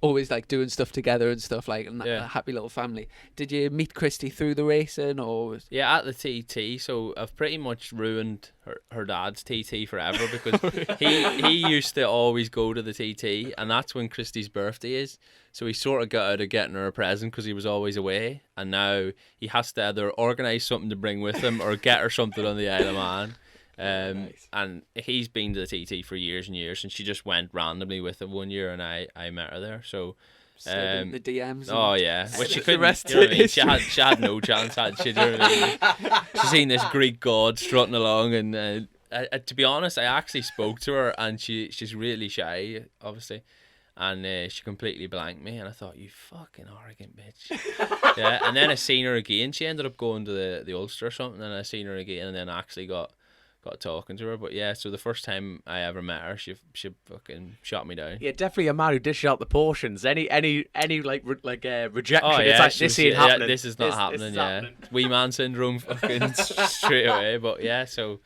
always like doing stuff together and stuff, like a happy little family. Did you meet Christy through the racing or? Yeah, at the TT. So I've pretty much ruined her dad's TT forever, because he used to always go to the TT, and that's when Christy's birthday is. So he sort of got out of getting her a present because he was always away, and now he has to either organise something to bring with him or get her something on the Isle of Man. Nice. And he's been to the TT for years and years, and she just went randomly with him one year, and I met her there. So the DMs. Oh yeah, which she couldn't. You know what I mean? She had no chance, had she? You know what I mean? She's seen this Greek god strutting along, and to be honest, I actually spoke to her, and she's really shy, obviously. And she completely blanked me, and I thought, you fucking arrogant bitch. Yeah, and then I seen her again. She ended up going to the Ulster or something, and I seen her again, and then I actually got talking to her. But yeah, so the first time I ever met her, she fucking shot me down. Yeah, definitely a man who dishes out the portions. Any rejection. Oh, yeah, it's like, this ain't happening. This is not happening. Happening. Wee man syndrome, fucking straight away. But yeah, so.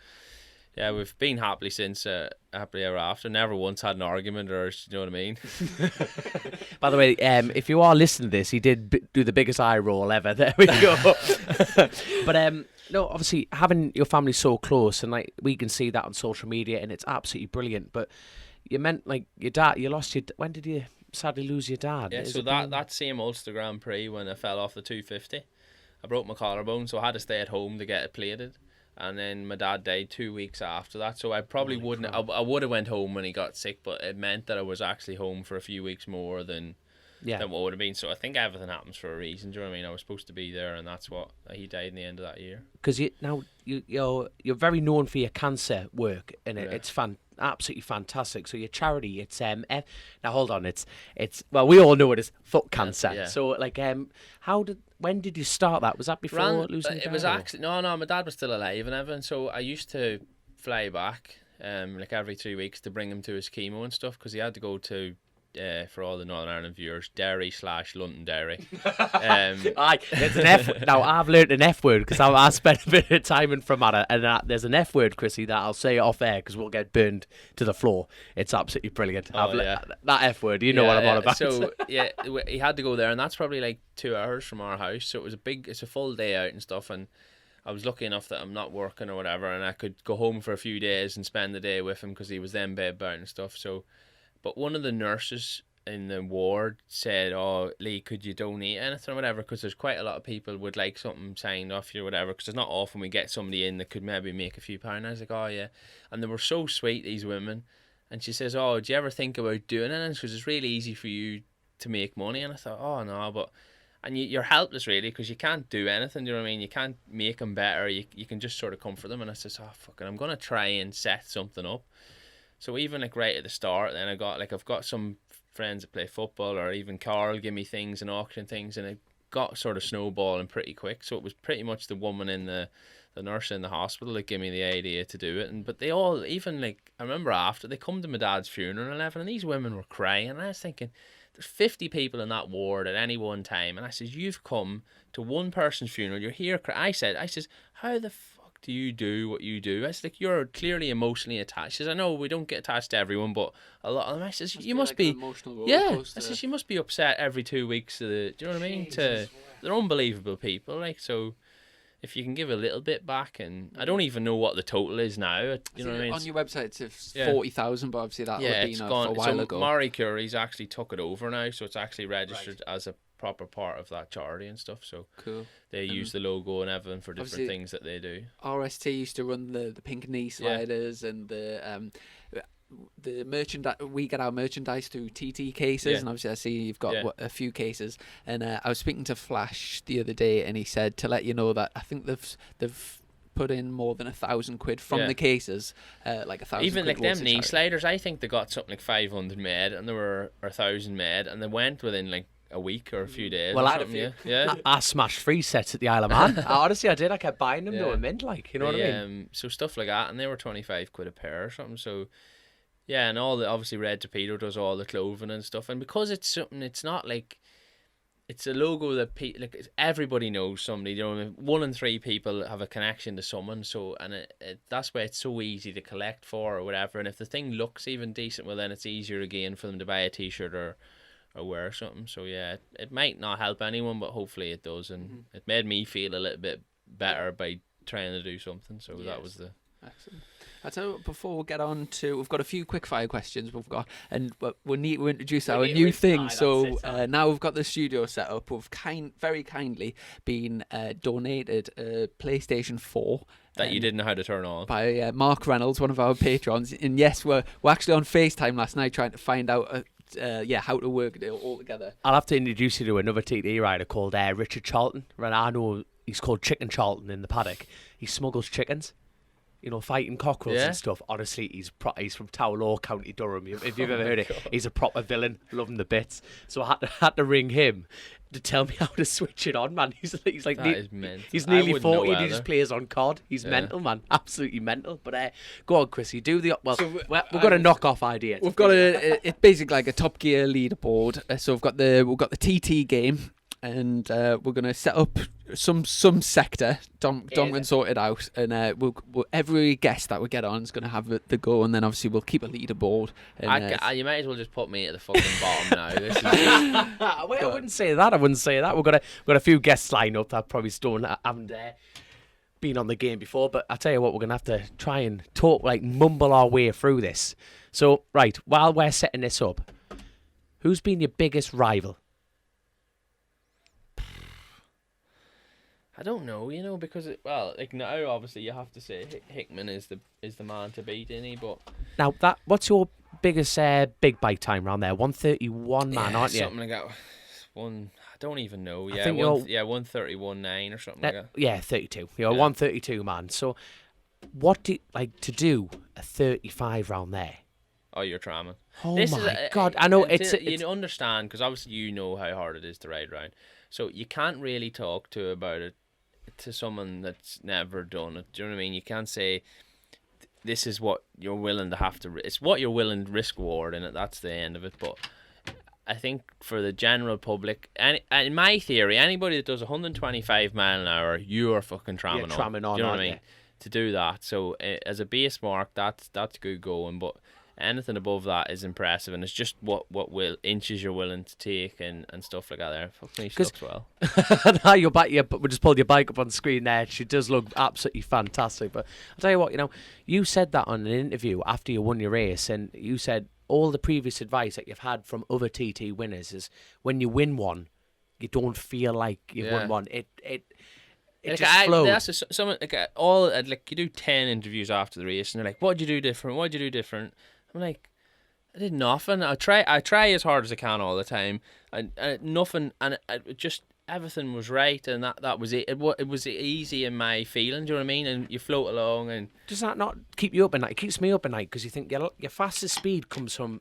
Yeah, we've been happily since, happily ever after. Never once had an argument, or you know what I mean. By the way, if you are listening to this, he did do the biggest eye roll ever. There we go. But no, obviously having your family so close, and like we can see that on social media, and it's absolutely brilliant. But you meant like your dad. You lost your. When did you sadly lose your dad? Yeah, so that same Ulster Grand Prix when I fell off the 250. I broke my collarbone, so I had to stay at home to get it plated. And then my dad died 2 weeks after that, so I probably wouldn't. I would have went home when he got sick, but it meant that I was actually home for a few weeks more than what would have been. So I think everything happens for a reason. Do you know what I mean? I was supposed to be there, and that's what he died in the end of that year. Because you're very known for your cancer work, and it's absolutely fantastic. So your charity, it's now hold on, it's well, we all know it is foot cancer. Yeah. So when did you start that? Was that before losing? It was actually no. My dad was still alive and everything. So I used to fly back like every 3 weeks to bring him to his chemo and stuff, because he had to go to. For all the Northern Ireland viewers, Derry/London Derry. There's an F. Now I've learnt an F word because I spent a bit of time in Fermanagh, and there's an F word, Chrissy, that I'll say off air because we'll get burned to the floor. It's absolutely brilliant. That F word, you know what I'm on about. So yeah, he had to go there, and that's probably like 2 hours from our house. So it's a full day out and stuff, and I was lucky enough that I'm not working or whatever, and I could go home for a few days and spend the day with him because he was then bedbound and stuff. So. But one of the nurses in the ward said, "Oh, Lee, could you donate anything or whatever? Because there's quite a lot of people would like something signed off you or whatever. Because it's not often we get somebody in that could maybe make a few pounds." I was like, "Oh yeah," and they were so sweet, these women. And she says, "Oh, do you ever think about doing anything? Because it's really easy for you to make money." And I thought, "Oh no," but and you're helpless really because you can't do anything. Do you know what I mean? You can't make them better. You can just sort of comfort them. And I says, "Oh fucking, I'm gonna try and set something up." So even like right at the start, then I've got some friends that play football, or even Carl give me things and auction things, and it got sort of snowballing pretty quick. So it was pretty much the woman in the nurse in the hospital that gave me the idea to do it. But they all, even like I remember after they come to my dad's funeral and everything, and these women were crying, and I was thinking, there's 50 people in that ward at any one time, and I says, you've come to one person's funeral, you're here. I says, how the fuck do you do what you do? I said, like, you're clearly emotionally attached. She says, I know we don't get attached to everyone, but a lot of them. I says, you must be, I says, you must be upset every 2 weeks. Do you know what I mean? They're unbelievable people, like, so if you can give a little bit back, and I don't even know what the total is now. You know what I mean? On your website it's 40,000, but obviously that would have been a while ago. Marie Curie's actually took it over now, so it's actually registered as a proper part of that charity and stuff. So cool. They use the logo and everything for different things that they do. RST used to run the pink knee sliders and the merchandise. We get our merchandise through TT cases, and obviously I see you've got a few cases. And I was speaking to Flash the other day, and he said to let you know that I think they've put in more than £1,000 from the cases, like 1,000. Even like them knee sliders, I think they got something like 500 made, and there were 1,000 made, and they went within like a week or a few days. Well, I smashed 3 sets at the Isle of Man. Honestly, I did. I kept buying them. They were mint, like, you know what I mean? So stuff like that, and they were £25 a pair or something. So yeah, and obviously Red Torpedo does all the clothing and stuff, and because it's something, it's not like it's a logo that everybody knows somebody. You know, 1 in 3 people have a connection to someone. So and that's why it's so easy to collect for or whatever. And if the thing looks even decent, well then it's easier again for them to buy a T-shirt or wear something. So yeah, it might not help anyone, but hopefully it does. And it made me feel a little bit better by trying to do something. So that was the excellent. I tell you what, before we get on to, we've got a few quick fire questions and we need to introduce our new thing. So now we've got the studio set up. We've very kindly been donated a PlayStation 4 that you didn't know how to turn on by Mark Reynolds, one of our patrons. And yes, we're actually on FaceTime last night trying to find out how to work it all together. I'll have to introduce you to another TT rider called Richard Charlton. Right, I know he's called Chicken Charlton in the paddock. He smuggles chickens, you know, fighting cockerels and stuff. Honestly, he's from Towerlaw, County Durham. If you've ever heard it, he's a proper villain. Love him to bits. So I had to ring him to tell me how to switch it on, man. He's like he's nearly 40 and he just plays on COD. He's mental, man. Absolutely mental. But go on, Chris. You do the we've got a knock-off idea. We've got it's basically like a Top Gear leaderboard. So we've got the TT game, and we're gonna set up some sector. Dom can sort it out, and we'll every guest that we get on is gonna have the go, and then obviously we'll keep a leaderboard. And, you might as well just put me at the fucking bottom now. This is I wouldn't say that. We've got a few guests lined up that probably haven't been on the game before, but I tell you what, we're gonna have to try and talk, like mumble our way through this. So right, while we're setting this up, who's been your biggest rival? I don't know, because like now obviously you have to say Hickman is the man to beat, isn't he? But Now, what's your biggest big bike time round there? 131, man, aren't you? something like that. I don't even know. I Yeah, think 131.9 or something like that. Yeah, 32. You're a Yeah. 132, man. So, what do you like to do a 35 round there? Oh, you're tramming. Oh This my God! I know it's you understand, because obviously you know how hard it is to ride round. So you can't really talk about it to someone that's never done it. Do you know what I mean? You can't say this is what you're willing to have to. It's what you're willing to risk reward in it. That's the end of it. But I think for the general public, and in my theory, anybody that does 125 mile an hour, you are fucking tramming on. tramming on, Do you know what aren't I mean? you? To do that, so as a base mark, that's good going. But anything above that is impressive, and it's just what inches you're willing to take and stuff like that. There, fuck me, she looks well. Now you're back. We just pulled your bike up on the screen there. She does look absolutely fantastic. But I'll tell you what, you said that on an interview after you won your race, and you said all the previous advice that you've had from other TT winners is when you win one, you don't feel like you've won one. It just flows. That's someone like you do 10 interviews after the race, and they're like, "What'd you do different? What'd you do different?" I'm like, "I did nothing. I try as hard as I can all the time, and nothing, and it just everything was right, and that was it. It was easy in my feeling. Do you know what I mean? And you float along, and Does that not keep you up at night? It keeps me up at night because you think your fastest speed comes from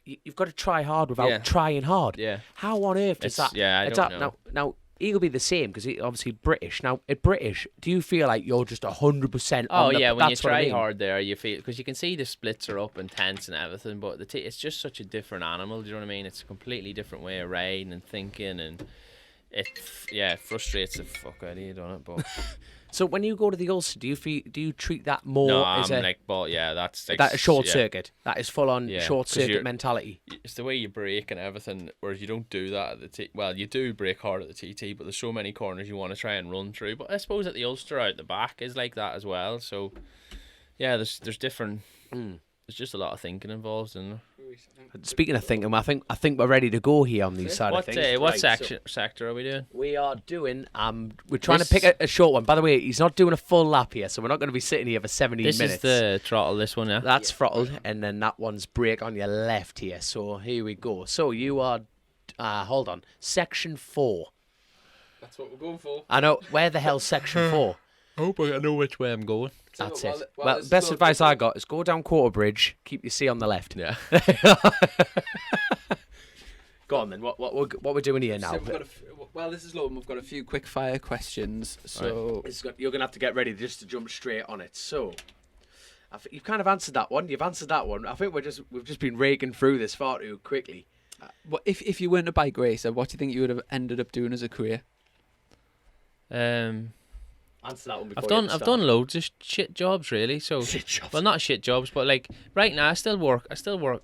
you've got to try hard without trying hard. Yeah. How on earth is that? Yeah, I don't know. Now he'll be the same because he's obviously British. Now, at British, do you feel like you're just 100%? Oh on the, yeah, when you that's what I try mean. hard there, you feel, because you can see the splits are up and tense and everything, but it's just such a different animal. Do you know what I mean? It's a completely different way of riding and thinking, and it frustrates the fuck out of you, don't it? But So when you go to the Ulster, do you treat that more no, as I'm like, well, yeah, that's like, that a short circuit? That is full on Yeah, short 'cause circuit you're- mentality. It's the way you brake and everything, whereas you don't do that at the T. Well, you do brake hard at the TT, but there's so many corners you want to try and run through. But I suppose at the Ulster out the back is like that as well. So yeah, there's different. There's just a lot of thinking involved in. Speaking of thinking, I think we're ready to go here on these side of things. What Right, sector are we doing? we are doing. We're trying to pick a short one. By the way, he's not doing a full lap here, so we're not going to be sitting here for 17 This minutes. is the throttle. This one, yeah. That's throttled, and then that one's brake on your left here. So here we go. So you are, hold on, section 4. That's what we're going for. I know. Where the hell's section 4? I hope I know which way I'm going. That's it. Well, best advice I got is go down Quarter Bridge, keep your C on the left. Yeah. Go on then. What we're doing here now? So this is London. We've got a few quick fire questions. So You're gonna have to get ready just to jump straight on it. So, you've kind of answered that one. You've answered that one. I think we've just been raking through this far too quickly. if you weren't a bike racer, what do you think you would have ended up doing as a career? Answer that one before I've done loads of shit jobs really. So Shit jobs. well, not shit jobs, but like right now I still work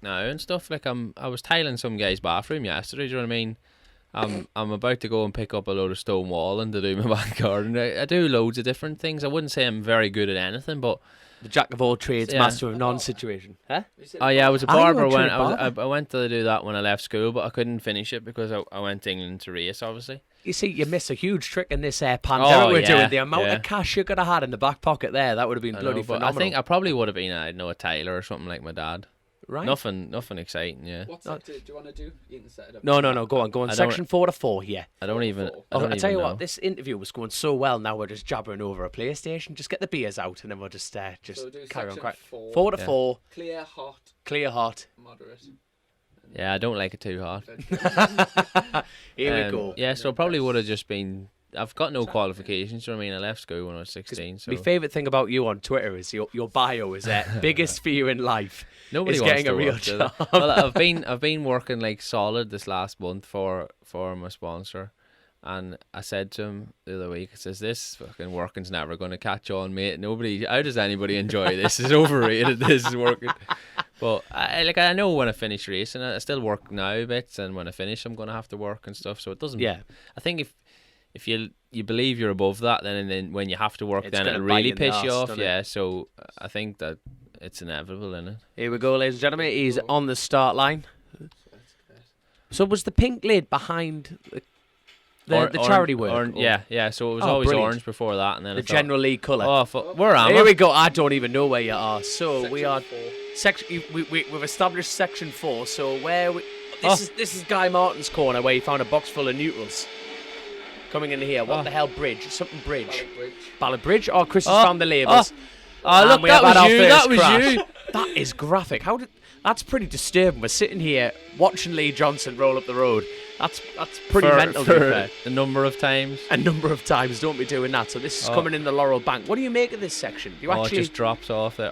now and stuff. Like I was tiling some guy's bathroom yesterday. Do you know what I mean? I'm about to go and pick up a load of stone walling to do my back garden. I do loads of different things. I wouldn't say I'm very good at anything, but The jack of all trades, Yeah. master of none situation. Huh? oh yeah, I was a I think barber you're when a barber. I went to do that when I left school, but I couldn't finish it because I went to England to race, obviously. You see, you missed a huge trick in this pandemic we're yeah, doing. The amount yeah. of cash you could have had in the back pocket there, that would have been I bloody know, but phenomenal. I think I probably would have been a tailor or something like my dad. right? Nothing exciting. Yeah. What sector do you want to do? You can set it up. No, go on. I don't- Section 4 to 4 here. I don't even. I'll tell you know. what, this interview was going so well. Now we're just jabbering over a PlayStation. Just get the beers out, and then we'll just So do carry on. section Quite. 4. 4 to Yeah. 4, Clear, hot, clear, hot. moderate. Yeah, I don't like it too hot. Here we go. Yeah, so I probably would have just been. I've got no qualifications. You know what I mean? I left school when I was 16. So My favourite thing about you on Twitter is your bio is that biggest fear in life nobody is wants getting to a real work, do they? job. Well, I've been working like solid this last month for my sponsor, and I said to him the other week, I says, "This fucking working's never going to catch on, mate. How does anybody enjoy this? It's overrated. This is working." But I know when I finish racing, I still work now bits, and when I finish, I'm going to have to work and stuff. So it doesn't. Yeah. I think if you believe you're above that, then when you have to work, It's then gonna it'll bite really you in the piss you arse, off. doesn't it? Yeah. So I think that it's inevitable, isn't it? Here we go, ladies and gentlemen. He's on the start line. So was the pink lid behind The charity work. Yeah. So it was Oh, always brilliant. orange before that, and then The general league colour. Oh, where am I? Here we go. I don't even know where you are. So we are section. We've established section 4. So where we? This is Guy Martin's corner where he found a box full of neutrals. Coming in here. What the hell? Bridge. Something bridge. Ballard Bridge. Oh, Chris has found the labels. Oh, look, we have that had was our you. first That was crash. you. That is graphic. That's pretty disturbing. We're sitting here watching Lee Johnston roll up the road. That's pretty mental. To be fair. A number of times. A number of times, don't be doing that. So this is coming in the Laurel Bank. What do you make of this section? Do you actually? It just drops off there.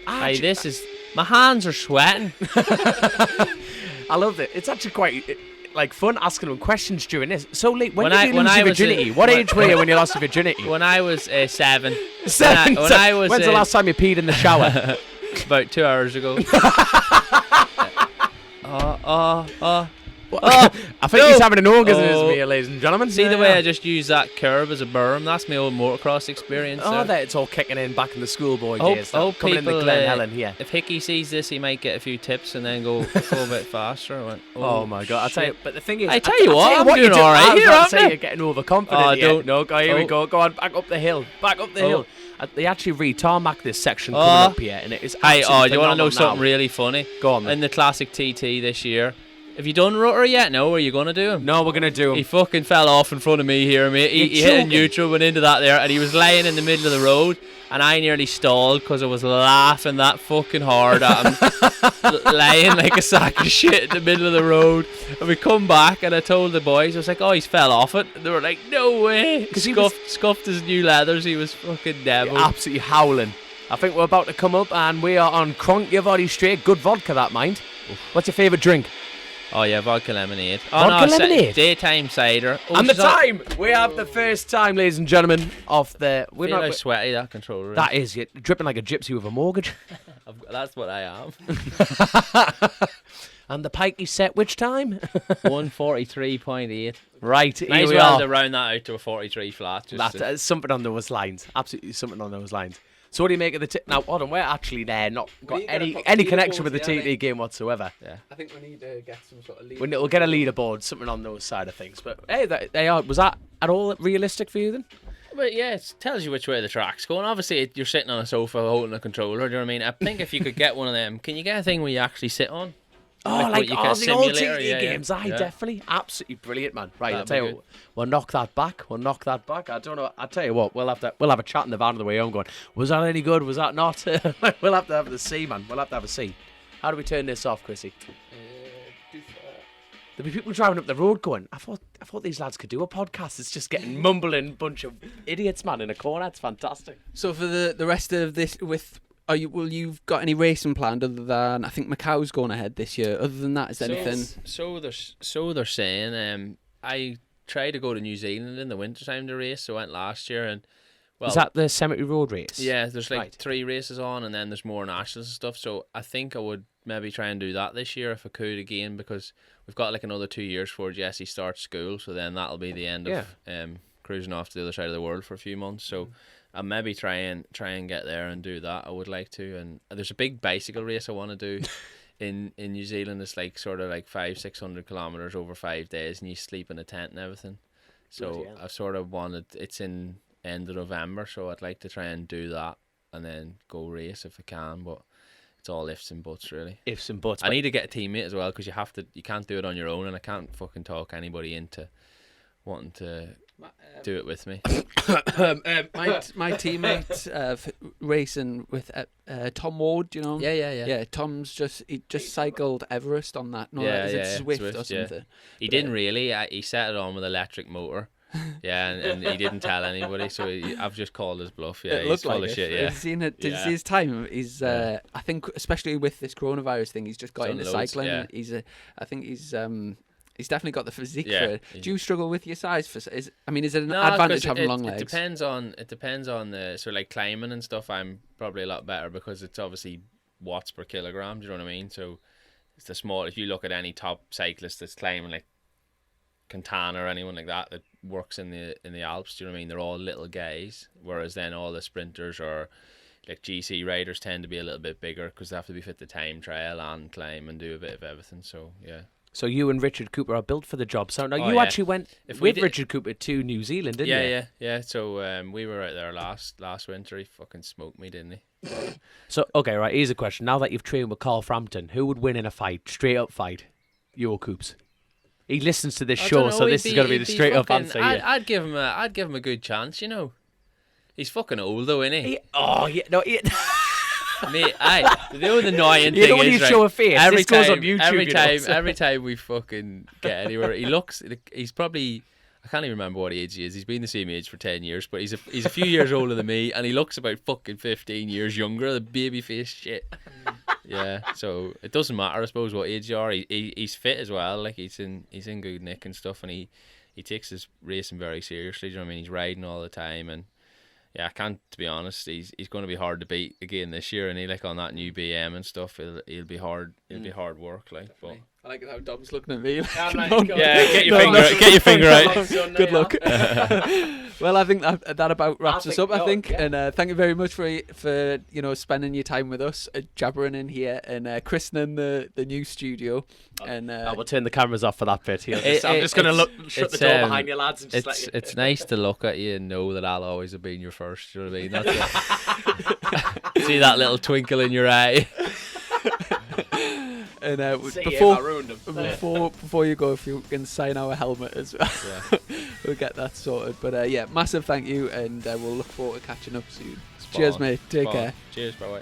Hey, this is. My hands are sweating. I love it. It's actually quite fun asking them questions during this. So, Lee, when did you lose your virginity? What age were you when you lost your virginity? When I was 7. 7. When I was. When's the last time you peed in the shower? About 2 hours ago. I think he's having an orgasm here, ladies and gentlemen. See the way I just use that curb as a berm? That's my old motocross experience. It's all kicking in back in the schoolboy days. Coming in the people, Glen Helen here. If Hickey sees this, he might get a few tips and then go a bit faster. Oh my god! I tell you, but the thing is, I tell you what, I'm doing all right here. I say you're getting overconfident. Here we go. Go on, back up the hill. Hill. They actually re-tarmac this section coming up here, and it is absolutely do you want to know phenomenal something now. really funny? Go on, then. In the classic TT this year. Have you done rotor yet? No, are you going to do him? No, we're going to do him. He fucking fell off in front of me here, mate. He hit a neutral, went into that there, and he was laying in the middle of the road, and I nearly stalled because I was laughing that fucking hard at him, laying like a sack of shit in the middle of the road. And we come back, and I told the boys, I was like, he's fell off it. And they were like, no way. Because he scuffed his new leathers. He was fucking devil. Absolutely howling. I think we're about to come up, and we are on Cronky Straight. Good vodka, that mind. What's your favourite drink? Oh yeah, vodka lemonade. Lemonade? Daytime cider. And the time! We have the first time, ladies and gentlemen, of the... We're not sweaty, that controller. That is, you're dripping like a gypsy with a mortgage. That's what I am. And the pike is set which time? 143.8. Right, Might as we well are. round that out to a 43 flat. That's something on those lines. Absolutely something on those lines. So what do you make of the... Now, hold on, we're actually there, not got any connection with the TT game whatsoever. Yeah. I think we need to get some sort of leaderboard. We'll get a leaderboard, something on those side of things. But, hey, they are. Was that at all realistic for you then? But yeah, it tells you which way the track's going. Obviously, you're sitting on a sofa holding a controller, do you know what I mean? I think if you could get one of them, can you get a thing where you actually sit on? The old TT yeah, games. yeah. Definitely. Absolutely brilliant, man. Right, I'll That'd tell be you what, we'll knock that back. I don't know. I'll tell you what, we'll have a chat in the van on the way home going, was that any good? Was that not? We'll have to have the C, man. We'll have to have a C. How do we turn this off, Chrissy? There'll be people driving up the road going, I thought these lads could do a podcast. It's just getting mumbling bunch of idiots, man, in a corner. It's fantastic. So for the rest of this, you've got any racing planned other than, I think Macau's going ahead this year. Other than that, is there anything? So they're saying. I tried to go to New Zealand in the wintertime to race. So I went last year, and is that the Cemetery Road race? Yeah, there's 3 races on, and then there's more nationals and stuff. So I think I would maybe try and do that this year if I could again, because we've got another 2 years before Jesse starts school. So then that'll be the end of cruising off to the other side of the world for a few months. So I'll maybe try and get there and do that. I would like to. And there's a big bicycle race I want to do in New Zealand. It's 500-600 kilometers over 5 days, and you sleep in a tent and everything. So I sort of wanted. It's in end of November, so I'd like to try and do that and then go race if I can. But it's all ifs and buts, really. Ifs and buts. I need to get a teammate as well, because you can't do it on your own, and I can't fucking talk anybody into wanting to do it with me. My teammate racing with Tom Ward, do you know? Yeah. Tom's just cycled Everest on that. No, is it Swift or something? Yeah. He didn't really. He set it on with electric motor. Yeah, and he didn't tell anybody, so I've just called his bluff. Yeah, he's full of shit. Yeah. Did you see his time? He's I think especially with this coronavirus thing, he's just got into cycling. Yeah. I think he's definitely got the physique for it. Do you struggle with your size? Is it an advantage having long legs? It depends on the sort of climbing and stuff. I'm probably a lot better because it's obviously watts per kilogram. Do you know what I mean? So it's the small. If you look at any top cyclist that's climbing like Quintana or anyone like that works in the Alps, do you know what I mean? They're all little guys, whereas then all the sprinters or like GC riders tend to be a little bit bigger because they have to be fit the time trial and climb and do a bit of everything. So yeah. So you and Richard Cooper are built for the job. So now Oh, you yeah. actually went If we with did- Richard Cooper to New Zealand, didn't you? Yeah. So we were out there last winter. He fucking smoked me, didn't he? So, okay, right, here's a question. Now that you've trained with Carl Frampton, who would win in a fight? Straight up fight? You or Coops? He listens to this I show, don't know, so this he'd is going to be he'd the straight up fucking- answer. I'd give him a good chance, you know. He's fucking old though, isn't he? Mate, the only annoying You thing don't is, need to right, show a face. every This time, goes on YouTube, every you know, time, so- every time we fucking get anywhere, he's probably, I can't even remember what age he is. He's been the same age for 10 years, but he's a few years older than me, and he looks about fucking 15 years younger. The baby face shit. Yeah, so it doesn't matter, I suppose, what age you are. He's fit as well. Like he's in good nick and stuff, and he takes his racing very seriously. Do you know what I mean? He's riding all the time, and yeah, I can't, to be honest. He's going to be hard to beat again this year, and he like on that new BM and stuff. He'll be hard. It'll be hard work, like. But I like how Dom's looking at me. Like, get your finger out. Good luck. Well, I think that about wraps us up. I think, and thank you very much for spending your time with us, jabbering in here and christening the new studio. And we'll turn the cameras off for that bit here. I'm just going to shut the door behind you, lads. And just it's nice to look at you and know that I'll always have been your first. You know what I mean? That's it. See that little twinkle in your eye. And See, before you go, if you can sign our helmet as well, we'll get that sorted. But massive thank you, and we'll look forward to catching up soon. Cheers, mate. Take care. Cheers, bye.